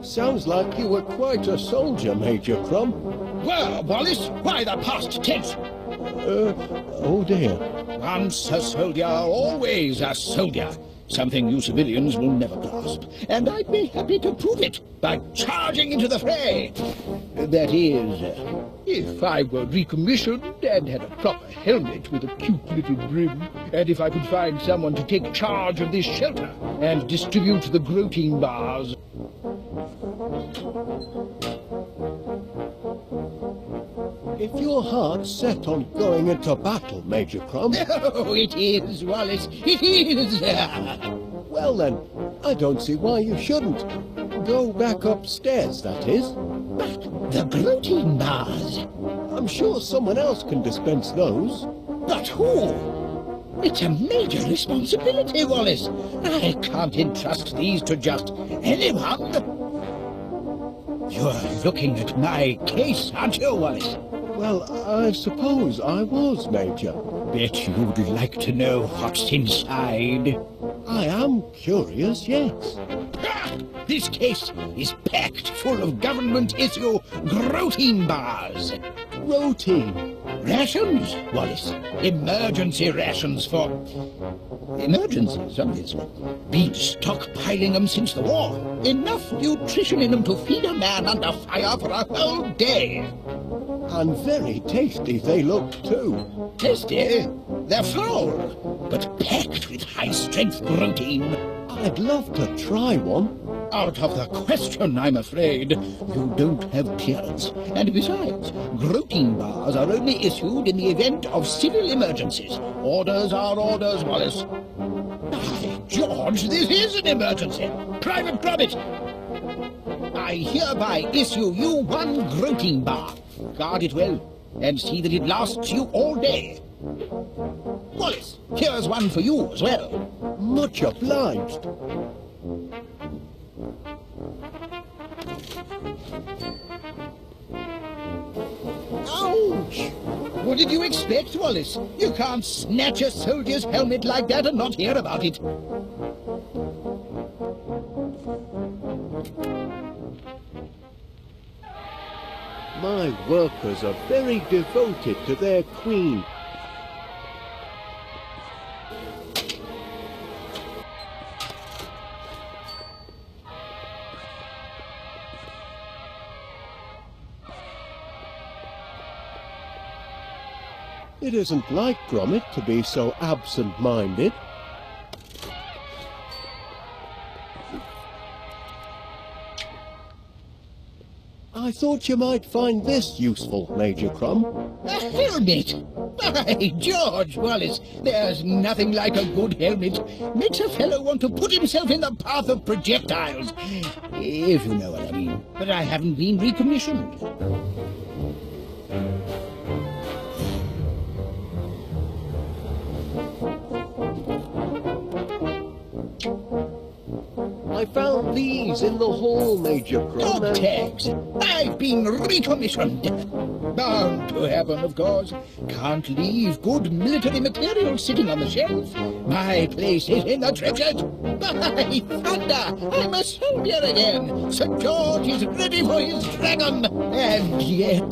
Sounds like you were quite a soldier, Major Crumb. Well, Wallace, why the past tense? Oh dear. Once a soldier, always a soldier. Something you civilians will never grasp. And I'd be happy to prove it by charging into the fray. That is, if I were recommissioned and had a proper helmet with a cute little brim, and if I could find someone to take charge of this shelter and distribute the groating bars. If your heart's set on going into battle, Major Crumb... Oh, it is, Wallace, it is! Well then, I don't see why you shouldn't. Go back upstairs, that is. But the gloating bars... I'm sure someone else can dispense those. But who? It's a major responsibility, Wallace. I can't entrust these to just anyone. You're looking at my case, aren't you, Wallace? Well, I suppose I was, Major. Bet you'd like to know what's inside. I am curious, yes. This case is packed full of government-issue groating bars. Routine. Rations, Wallace. Emergency rations for... emergencies, obviously. Been stockpiling them since the war. Enough nutrition in them to feed a man under fire for a whole day. And very tasty they look, too. Tasty? They're foul, but packed with high-strength protein. I'd love to try one. Out of the question, I'm afraid. You don't have clearance. And besides, groating bars are only issued in the event of civil emergencies. Orders are orders, Wallace. By George, this is an emergency. Private Gromit! I hereby issue you one groating bar. Guard it well, and see that it lasts you all day. Wallace, here's one for you as well. Much obliged. Ouch! What did you expect, Wallace? You can't snatch a soldier's helmet like that and not hear about it. My workers are very devoted to their queen. It isn't like Gromit to be so absent-minded. I thought you might find this useful, Major Crumb. A helmet? By George, Wallace, there's nothing like a good helmet. Makes a fellow want to put himself in the path of projectiles. If you know what I mean. But I haven't been recommissioned. I found these in the hall, Major Crumb. Dog tags! I've been recommissioned! Bound to heaven, of course. Can't leave good military material sitting on the shelf. My place is in the treasures. By thunder, I'm a soldier again. Sir George is ready for his dragon. And yet,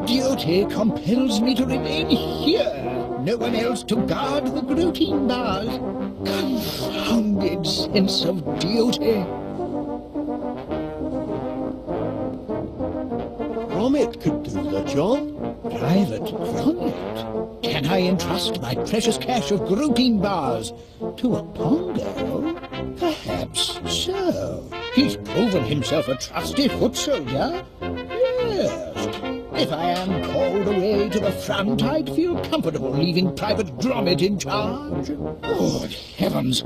duty compels me to remain here. No one else to guard the protein bars. Confounded sense of duty. Gromit could do the job. Private Gromit? Can I entrust my precious cache of protein bars to a Pongo? Perhaps so. He's proven himself a trusty foot soldier. Yes. If I am called away to the front, I'd feel comfortable leaving Private Gromit in charge. Good heavens!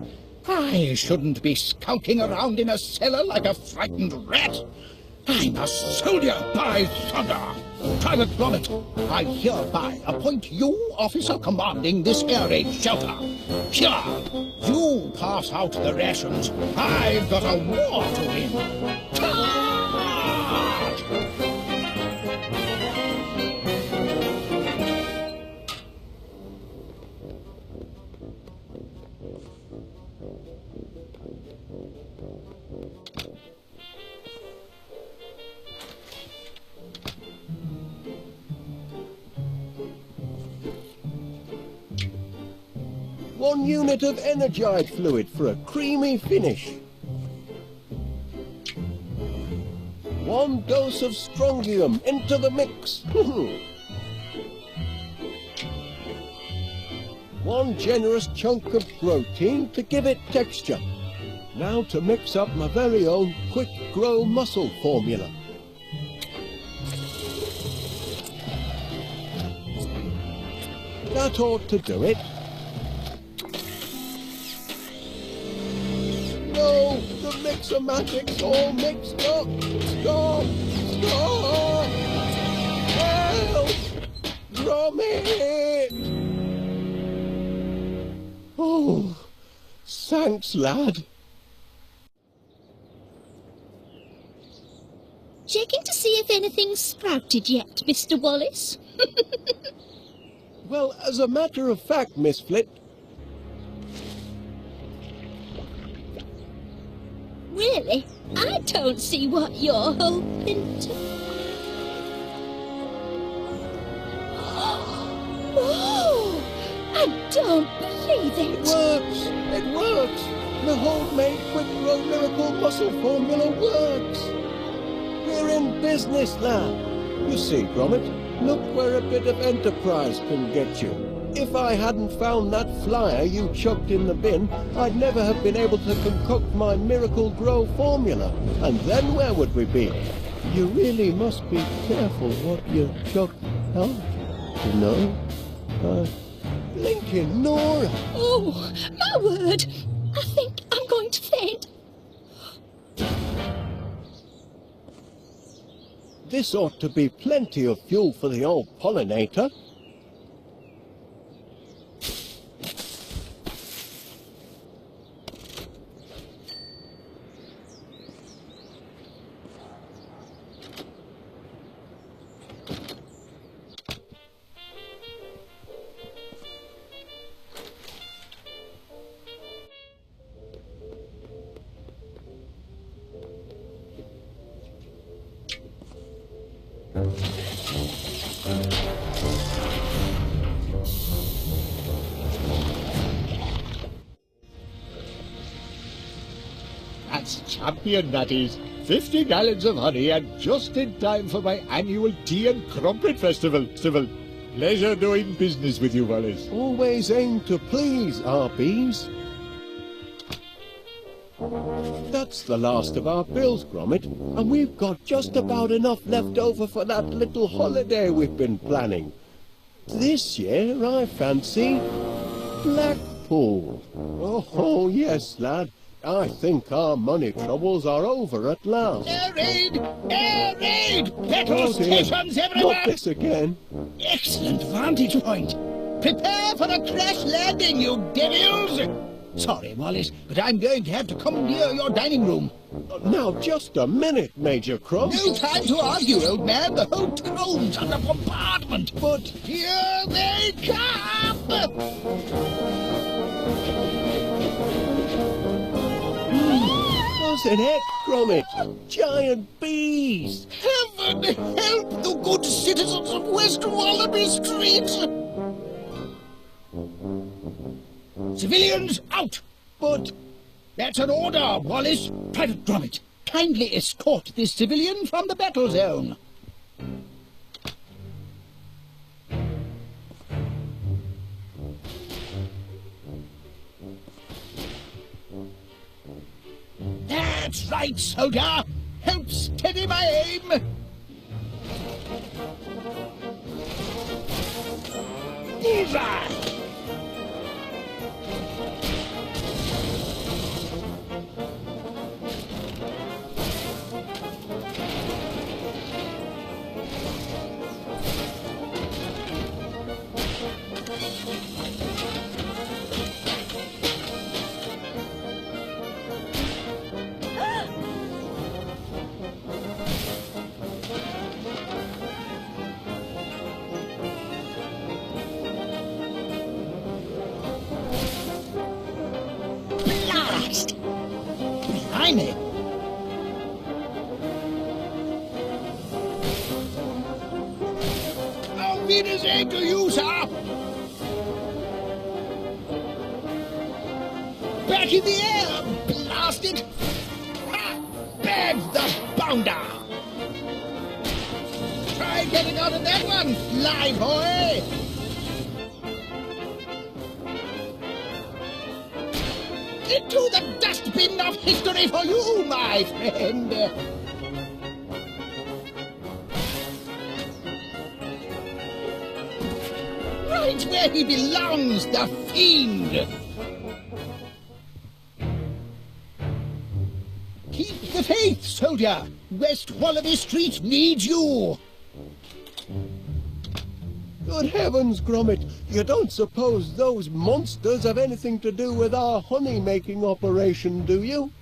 I shouldn't be skulking around in a cellar like a frightened rat. I'm a soldier, by thunder! Private Gromit, I hereby appoint you officer commanding this air raid shelter. Here, you pass out the rations. I've got a war to win. Charge! One unit of energized fluid for a creamy finish. 1 dose of strongium into the mix. 1 generous chunk of protein to give it texture. Now to mix up my very own quick grow muscle formula. That ought to do it. No, the mixomatic's all mixed up. Stop! Stop! Help! Gromit! Oh, thanks, lad. Checking to see if anything's sprouted yet, Mr. Wallace. Well, as a matter of fact, Miss Flit, Really? I don't see what you're hoping to... Oh! I don't believe it! it works! It works! The homemade quick grow miracle muscle formula works! We're in business, lad. You see, Gromit, look where a bit of enterprise can get you. If I hadn't found that flyer you chucked in the bin, I'd never have been able to concoct my Miracle Grow formula. And then where would we be? You really must be careful what you chuck out, you know? Blinking Nora! Oh, my word! I think I'm going to faint. This ought to be plenty of fuel for the old pollinator. That's champion, that is. 50 gallons of honey, and just in time for my annual tea and crumpet festival. Pleasure doing business with you, Wallace. Always aim to please, our bees. That's the last of our bills, Gromit, and we've got just about enough left over for that little holiday we've been planning. This year, I fancy, Blackpool. Oh, yes, lad. I think our money troubles are over at last. Air raid! Air raid! Petrol Oh, dear. stations everywhere! Not this again. Excellent vantage point. Prepare for a crash landing, you devils! Sorry, Wallace, but I'm going to have to come near your dining room. Now, just a minute, Major Crumb. No time to argue, old man. The whole town's under bombardment. But here they come! Doesn't it, Gromit? Giant bees! Heaven help the good citizens of West Wallaby Street! Civilians out! But that's an order, Wallace. Private Gromit, kindly escort this civilian from the battle zone. That's right, soldier. Help steady my aim. Bullseye! Blimey! Auf Wiedersehen to you, sir! Back in the air, blast it! Ha! Bag the bounder! Try getting out of that one, fly boy! Into the dustbin of history for you, my friend! Right where he belongs, the fiend! Keep the faith, soldier! West Wallaby Street needs you! Good heavens, Gromit, you don't suppose those monsters have anything to do with our honey-making operation, do you?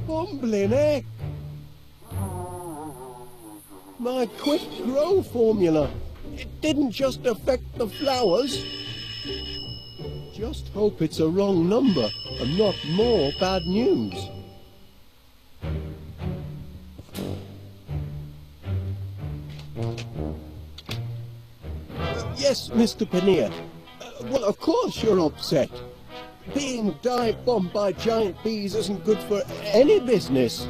Bumbling heck! My quick grow formula, it didn't just affect the flowers. Just hope it's a wrong number and not more bad news. Yes, Mr. Paneer. Well, of course you're upset. Being dive-bombed by giant bees isn't good for any business.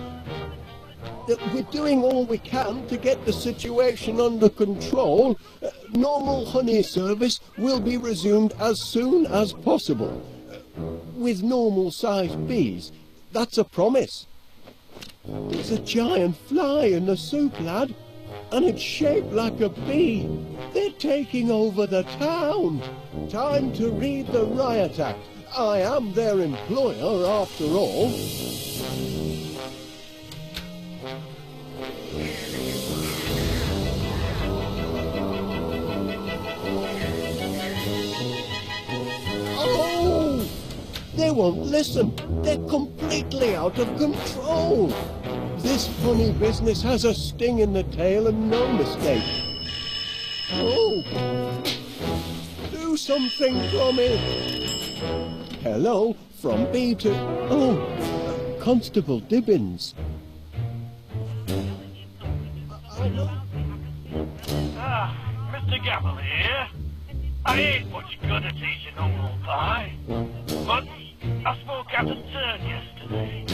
We're doing all we can to get the situation under control. Normal honey service will be resumed as soon as possible. With normal-sized bees. That's a promise. There's a giant fly in the soup, lad. And it's shaped like a bee. They're taking over the town. Time to read the Riot Act. I am their employer, after all. Oh! They won't listen. They're completely out of control. This honey business has a sting in the tail and no mistake. Oh! Do something, Gromit! Hello, from B to... Oh, Constable Dibbins. Mr. Gabble here. I ain't much good at eating humble pie. But I spoke out of turn yesterday.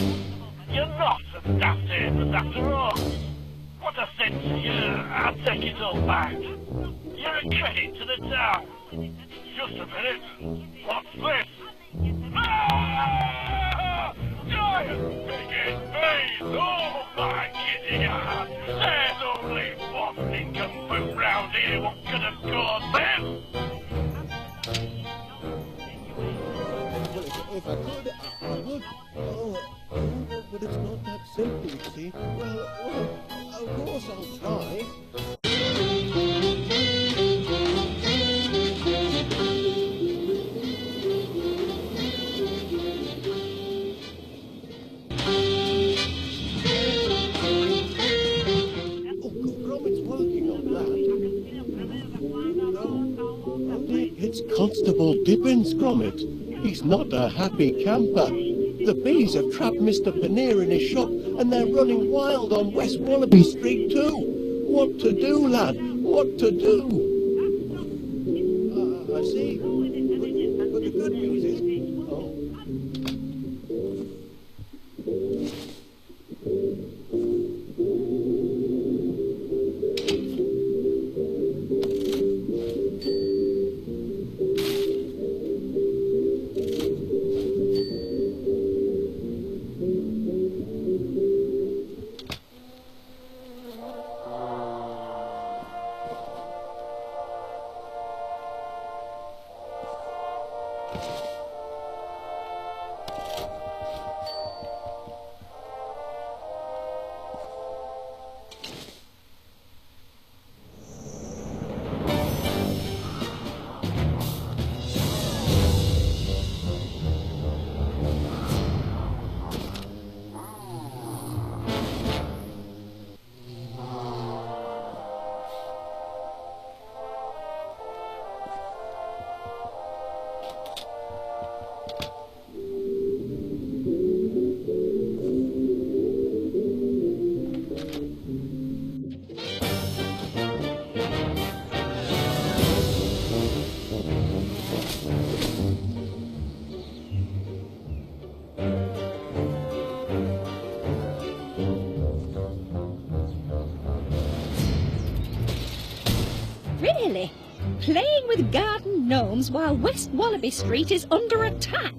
You're not as daft aimless after all. What I said to you, I'll take it all back. You're a credit to the town. Just a minute. What's this? Ah! Giant bigot bees! Oh my giddy heart! There's only one nincompoop round here what could have caused this! If I could, I would. Oh, but it's not that simple, you see. Well, of course I'll try. Dibbins, Gromit. He's not a happy camper. The bees have trapped Mr. Paneer in his shop, and they're running wild on West Wallaby Street too. What to do, lad? What to do? I see. But the good news is... Oh. Really? Playing with garden gnomes while West Wallaby Street is under attack?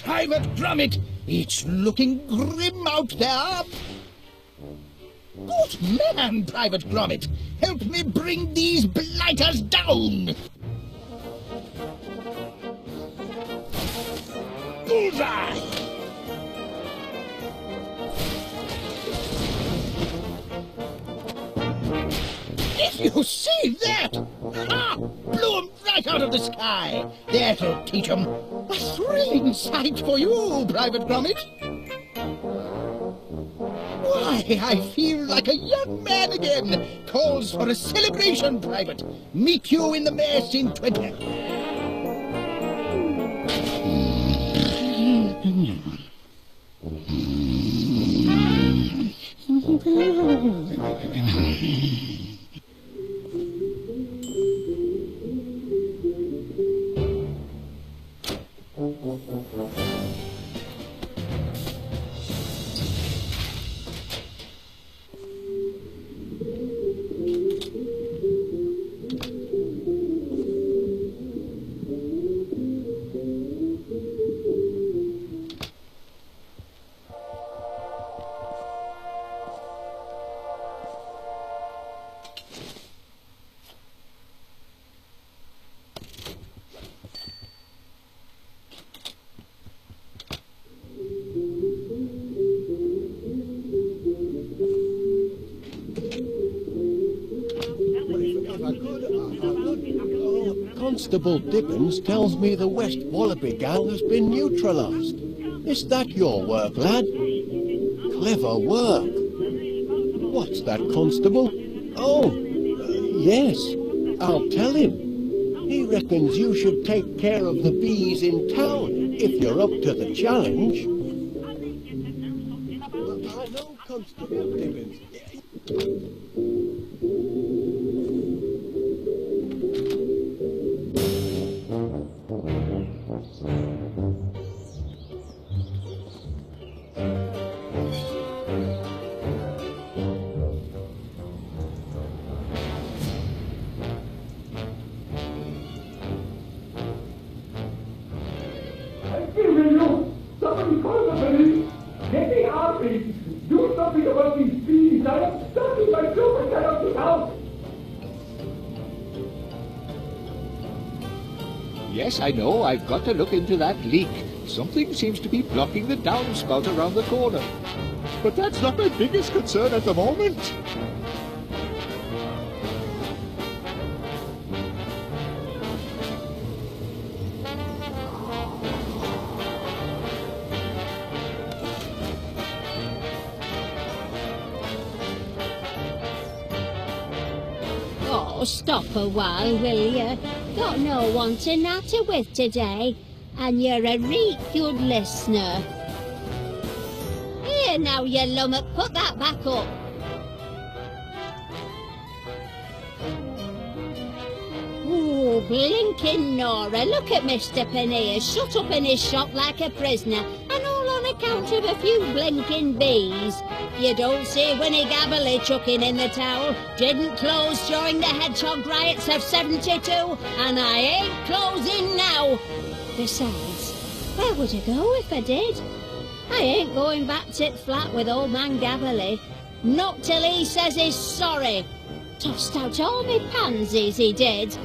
Private Gromit, it's looking grim out there. Good man, Private Gromit. Help me bring these blighters down. Bullseye! Did you see that? Ha! Blew him right out of the sky. That'll teach him. A thrilling sight for you, Private Gromit. Why, I feel like a young man again. Calls for a celebration, Private. Meet you in the mess in 20... Constable Dibbins tells me the West Wallaby gang has been neutralised. Is that your work, lad? Clever work. What's that, Constable? Oh, yes, I'll tell him. He reckons you should take care of the bees in town if you're up to the challenge. I know Constable Dibbins. Somebody call the police! Get me out, please! Do something about these bees! I am stuck in my super cannot out! Yes, I know. I've got to look into that leak. Something seems to be blocking the downspout around the corner. But that's not my biggest concern at the moment. Oh, stop a while, will you? Got no one to natter with today, and you're a real good listener. Here now, you lummock, put that back up. Oh, blinking Nora, look at Mr. Paneer, shut up in his shop like a prisoner, and all on account of a few blinking bees. You don't see Winnie Gabberly chucking in the towel. Didn't close during the hedgehog riots of 72, and I ain't closing now. Besides, where would I go if I did? I ain't going back tit flat with old man Gabberly. Not till he says he's sorry. Tossed out all me pansies, he did.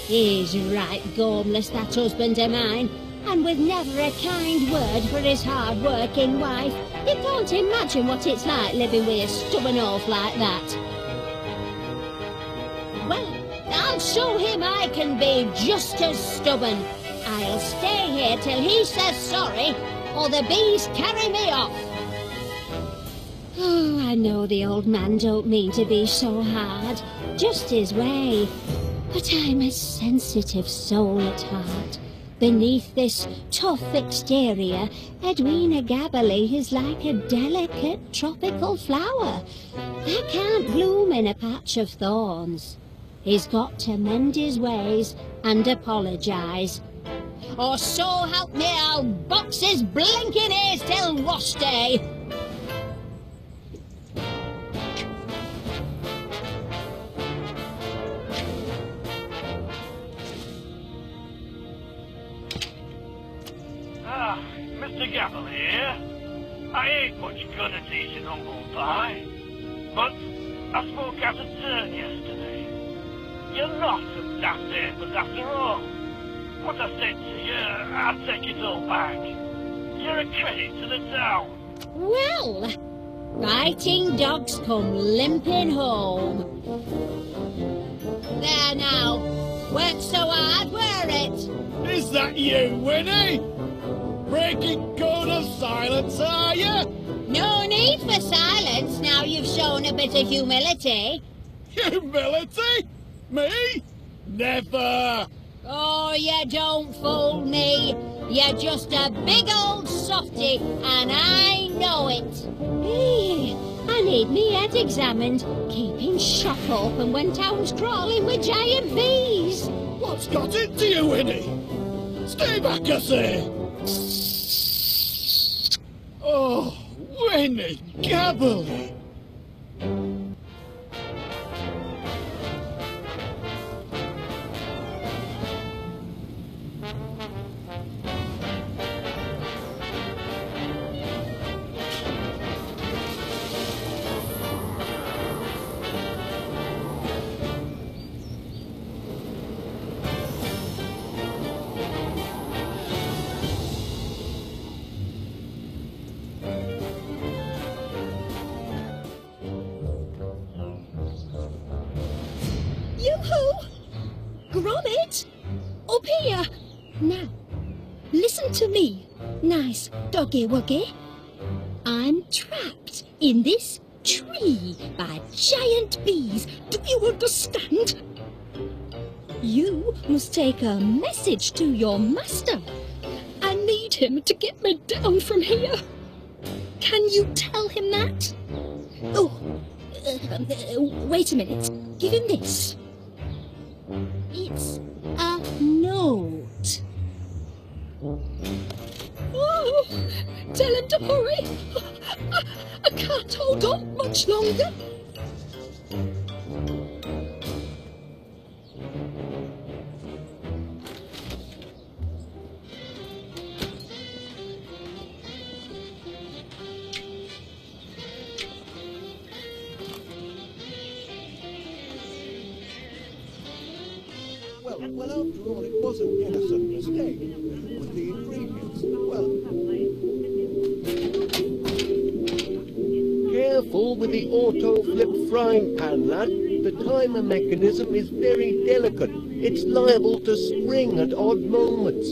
He's right gormless, that husband of mine. And with never a kind word for his hard-working wife, you can't imagine what it's like living with a stubborn oaf like that. Well, I'll show him I can be just as stubborn. I'll stay here till he says sorry, or the bees carry me off. Oh, I know the old man don't mean to be so hard, just his way. But I'm a sensitive soul at heart. Beneath this tough exterior, Edwina Gabberly is like a delicate tropical flower that can't bloom in a patch of thorns. He's got to mend his ways and apologise. Or so help me, I'll box his blinking ears till wash day. Mr. Gabberly here. I ain't much good at eating humble pie, but I spoke out of turn yesterday. You're not a daft apers after all. What I said to you, I'll take it all back. You're a credit to the town. Well, fighting dogs come limping home. There now, worked so hard, were it? Is that you, Winnie? Breaking code of silence, are you? No need for silence now you've shown a bit of humility. Humility? Me? Never! Oh, you don't fool me. You're just a big old softy, and I know it. I need me head examined, keeping shop open when town's crawling with giant bees. What's got into you, Winnie? Stay back, I say! Oh, Winnie Gabberly! Yoo-hoo! Gromit! Up here! Now, listen to me, nice doggy-wuggy. I'm trapped in this tree by giant bees. Do you understand? You must take a message to your master. I need him to get me down from here. Can you tell him that? Oh, wait a minute. Give him this. It's a note. Oh, tell him to hurry. I can't hold on much longer. Well, after all, it was an innocent mistake with the ingredients. Well, careful with the auto-flip frying pan, lad. The timer mechanism is very delicate. It's liable to spring at odd moments.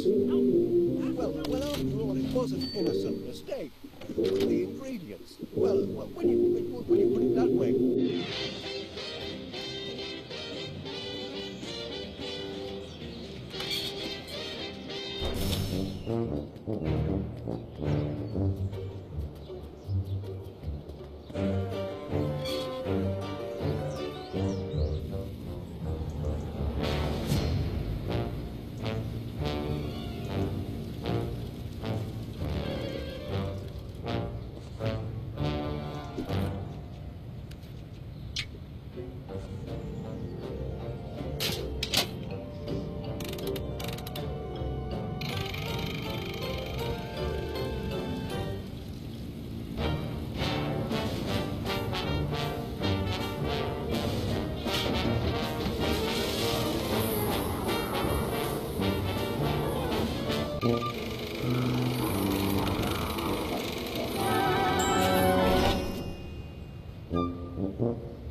Well, after all, it was an innocent mistake with the ingredients. Well, when you put it that way.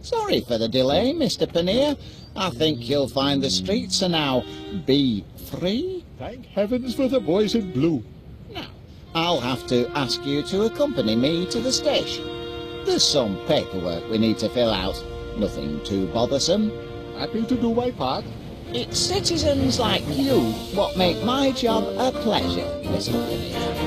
Sorry for the delay, Mr. Paneer. I think you'll find the streets are now bee-free. Thank heavens for the boys in blue. Now, I'll have to ask you to accompany me to the station. There's some paperwork we need to fill out. Nothing too bothersome. Happy to do my part. It's citizens like you what make my job a pleasure, Mr. Paneer.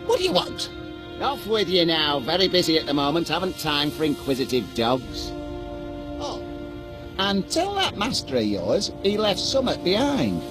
What do you want? Off with you now. Very busy at the moment. Haven't time for inquisitive dogs. Oh, and tell that master of yours he left summat behind.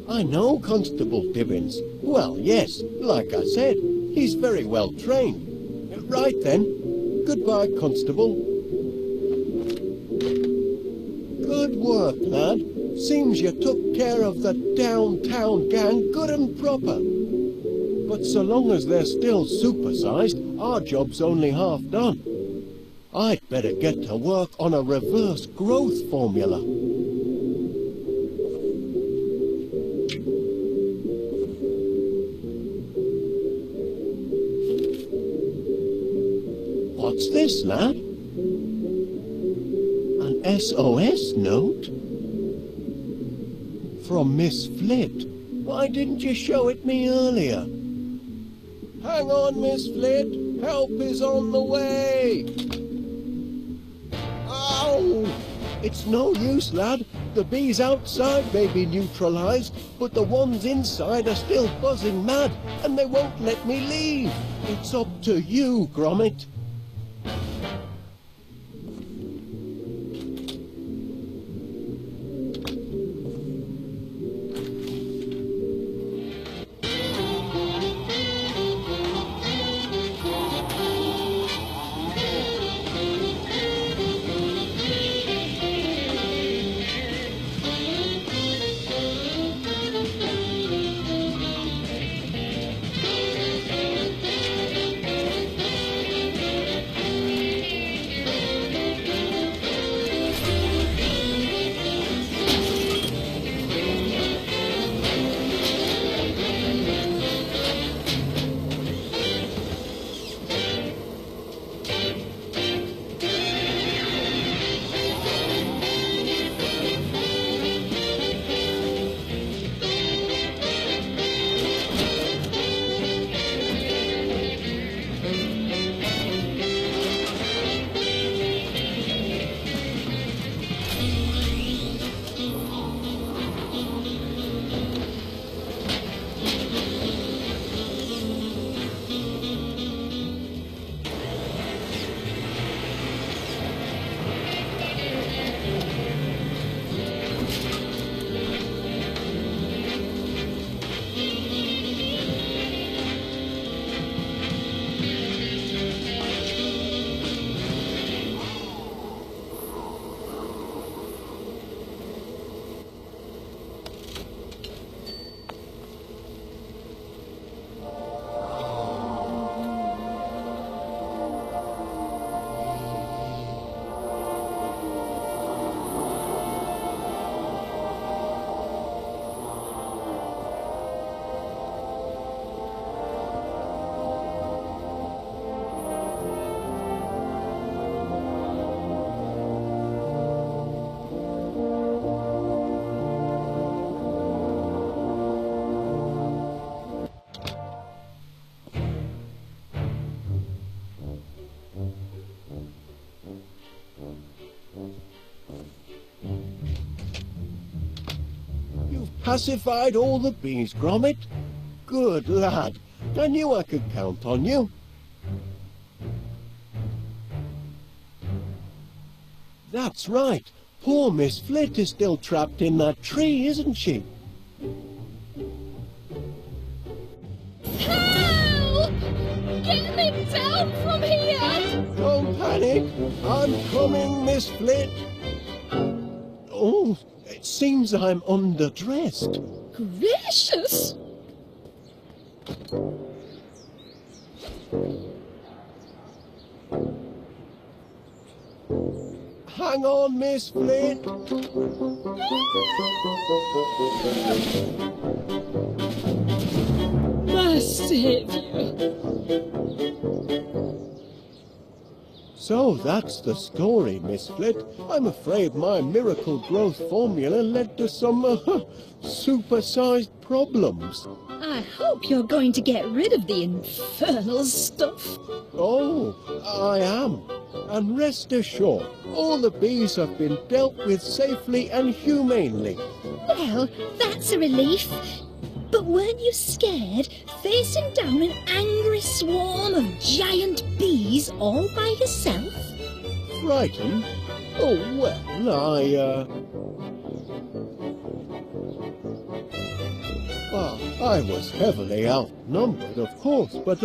I know Constable Tibbins. Well, yes, like I said, he's very well trained. Right then. Goodbye, Constable. Good work, lad. Seems you took care of the downtown gang good and proper. But so long as they're still supersized, our job's only half done. I'd better get to work on a reverse growth formula. What's this, lad? An SOS note? From Miss Flit. Why didn't you show it me earlier? Hang on, Miss Flit. Help is on the way. Ow! It's no use, lad. The bees outside may be neutralized, but the ones inside are still buzzing mad, and they won't let me leave. It's up to you, Gromit. pacified all the bees, Gromit? Good lad. I knew I could count on you. That's right. Poor Miss Flit is still trapped in that tree, isn't she? Help! Get me down from here! Don't panic. I'm coming, Miss Flit. Oh, it seems I'm underdressed. Gracious! Hang on, Miss Flit. My saviour. So that's the story, Miss Flit. I'm afraid my miracle growth formula led to some supersized problems. I hope you're going to get rid of the infernal stuff. Oh, I am. And rest assured, all the bees have been dealt with safely and humanely. Well, that's a relief. But weren't you scared, facing down an angry swarm of giant bees all by yourself? Frightened? Oh, well, I was heavily outnumbered, of course, but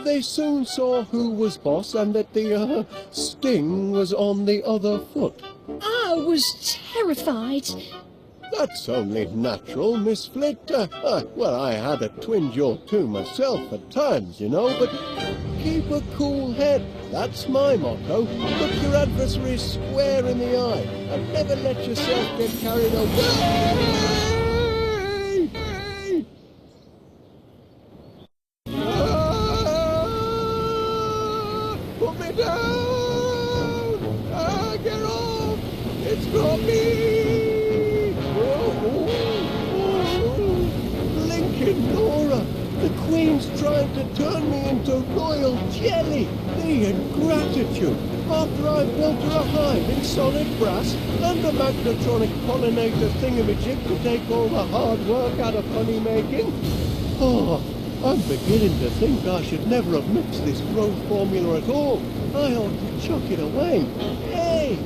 they soon saw who was boss and that the sting was on the other foot. I was terrified. That's only natural, Miss Flit. Well, I had a twinge or two myself at times, you know, but keep a cool head. That's my motto. Look your adversary square in the eye and never let yourself get carried away. Put me down! Get off! It's got me! Blinking Nora! The Queen's trying to turn me into royal jelly! The ingratitude! After I built her a hive in solid brass and a magnetronic pollinator thingamajig to take all the hard work out of honey making. Oh, I'm beginning to think I should never have mixed this growth formula at all. I ought to chuck it away. Hey,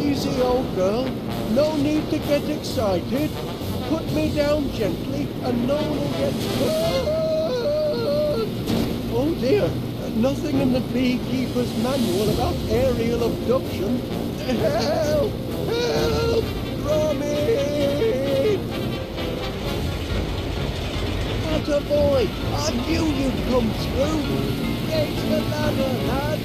easy old girl. No need to get excited. Put me down gently and no one will get hurt. Oh dear, nothing in the beekeeper's manual about aerial abduction. Help! Help! Gromit! What a boy! I knew you'd come through! Get the ladder, lad!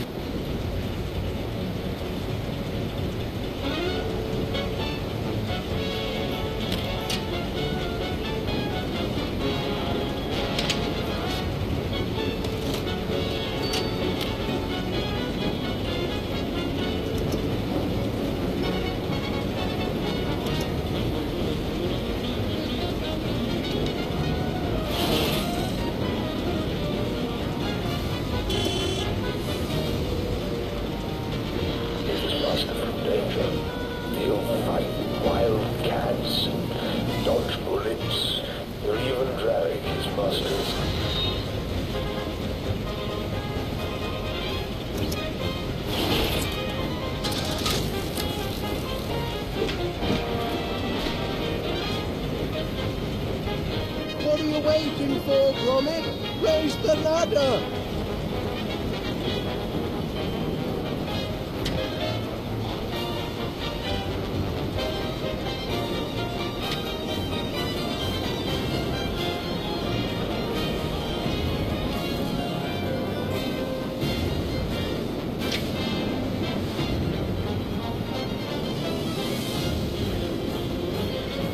What are you waiting for, Gromit? Raise the ladder!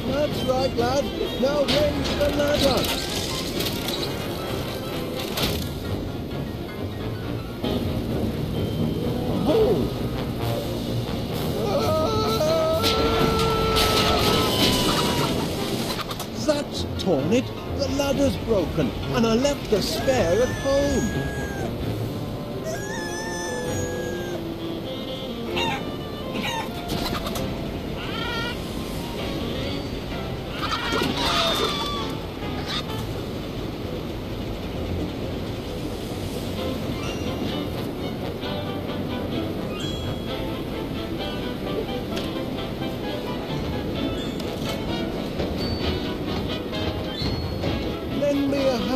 That's right, lad. Now raise the ladder. Oh! That's torn it. The ladder's broken, and I left the spare at home.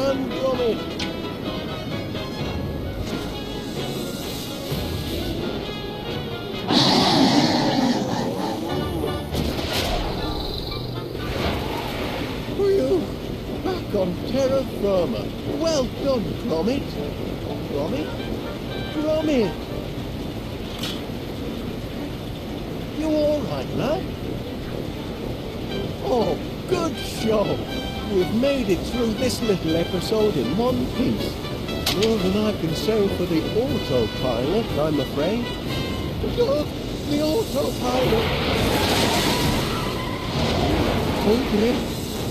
hand, Gromit. Phew! Back on terra firma. Well done, Gromit. Gromit? Gromit! You all right, lad? Oh, good show. We've made it through this little episode in one piece. More than I can say for the autopilot, I'm afraid. The autopilot! Oh dear.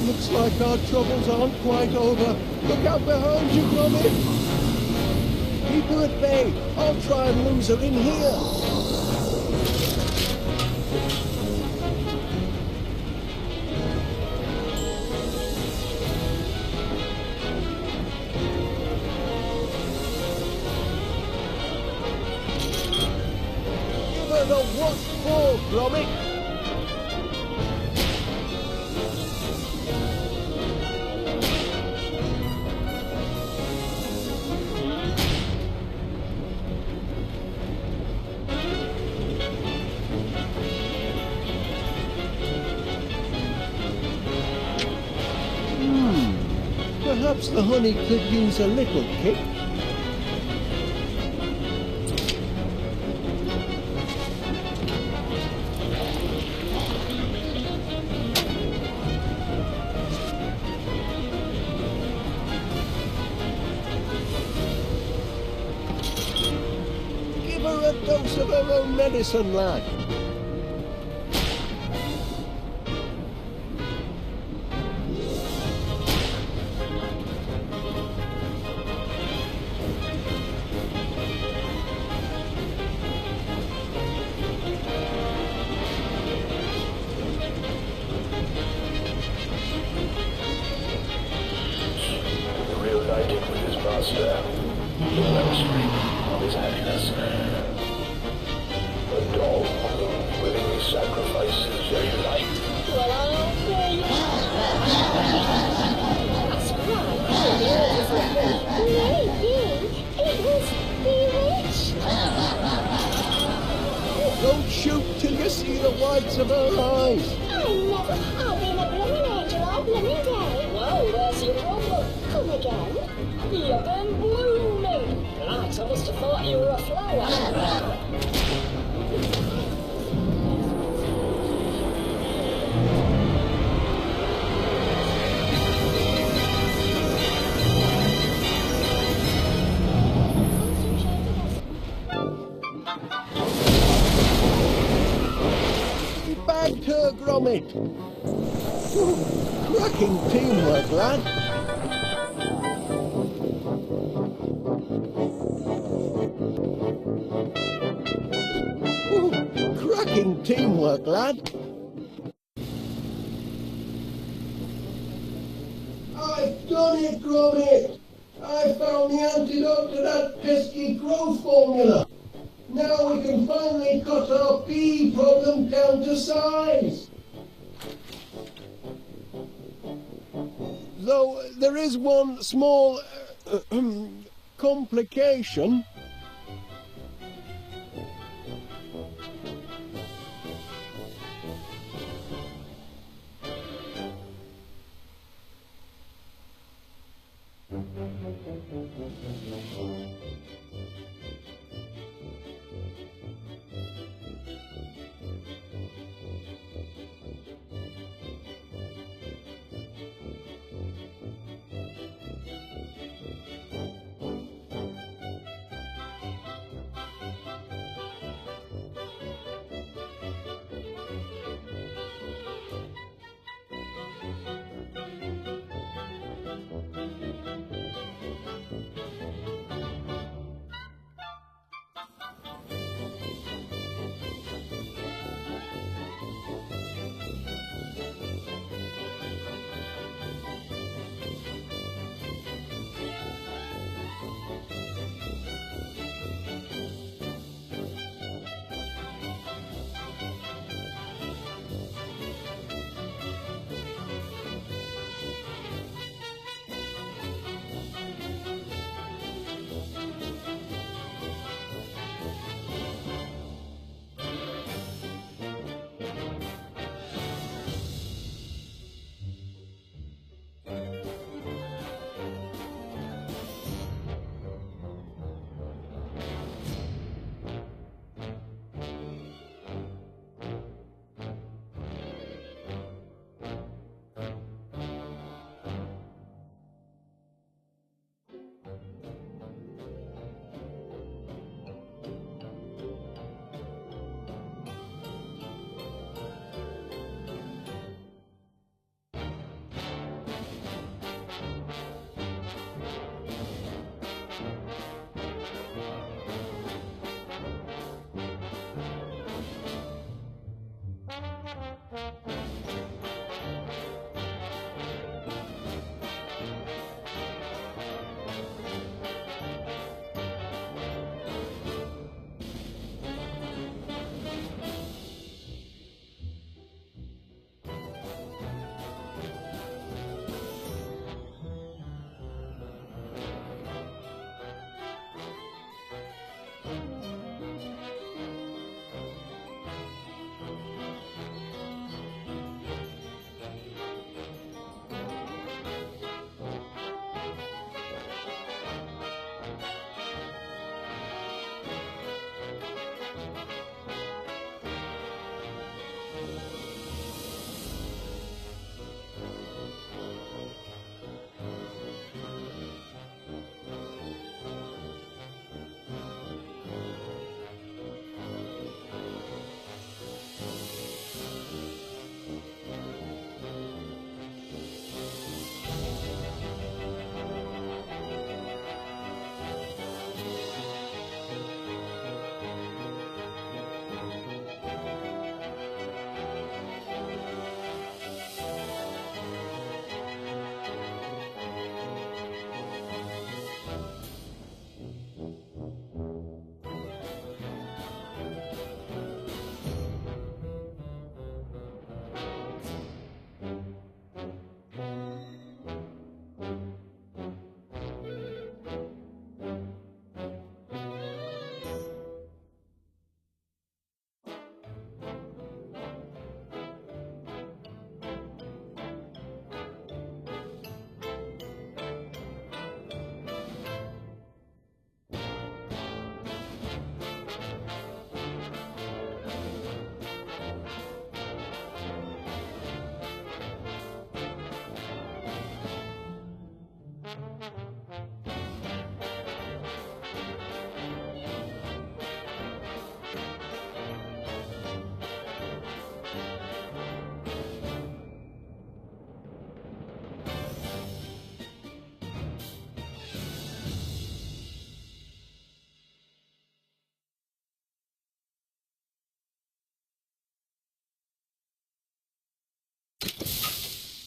Looks like our troubles aren't quite over. Look out behind you, Gromit! Keep her at bay. I'll try and lose her in here. Give her the what for, Gromit? Perhaps the honey could use a little kick. Give her a dose of her own medicine, lad. Don't shoot till you see the whites of her eyes. I've been a blooming angel all blooming day. Well, there's your problem. Come again. You've been blooming. Right, I must have thought you were a flower. Bagged her, Gromit. Cracking teamwork, lad. Cracking teamwork, lad. I've done it, Gromit. I found the antidote to that pesky growth formula. Now we can finally cut our bee problem down to size. Though there is one small complication.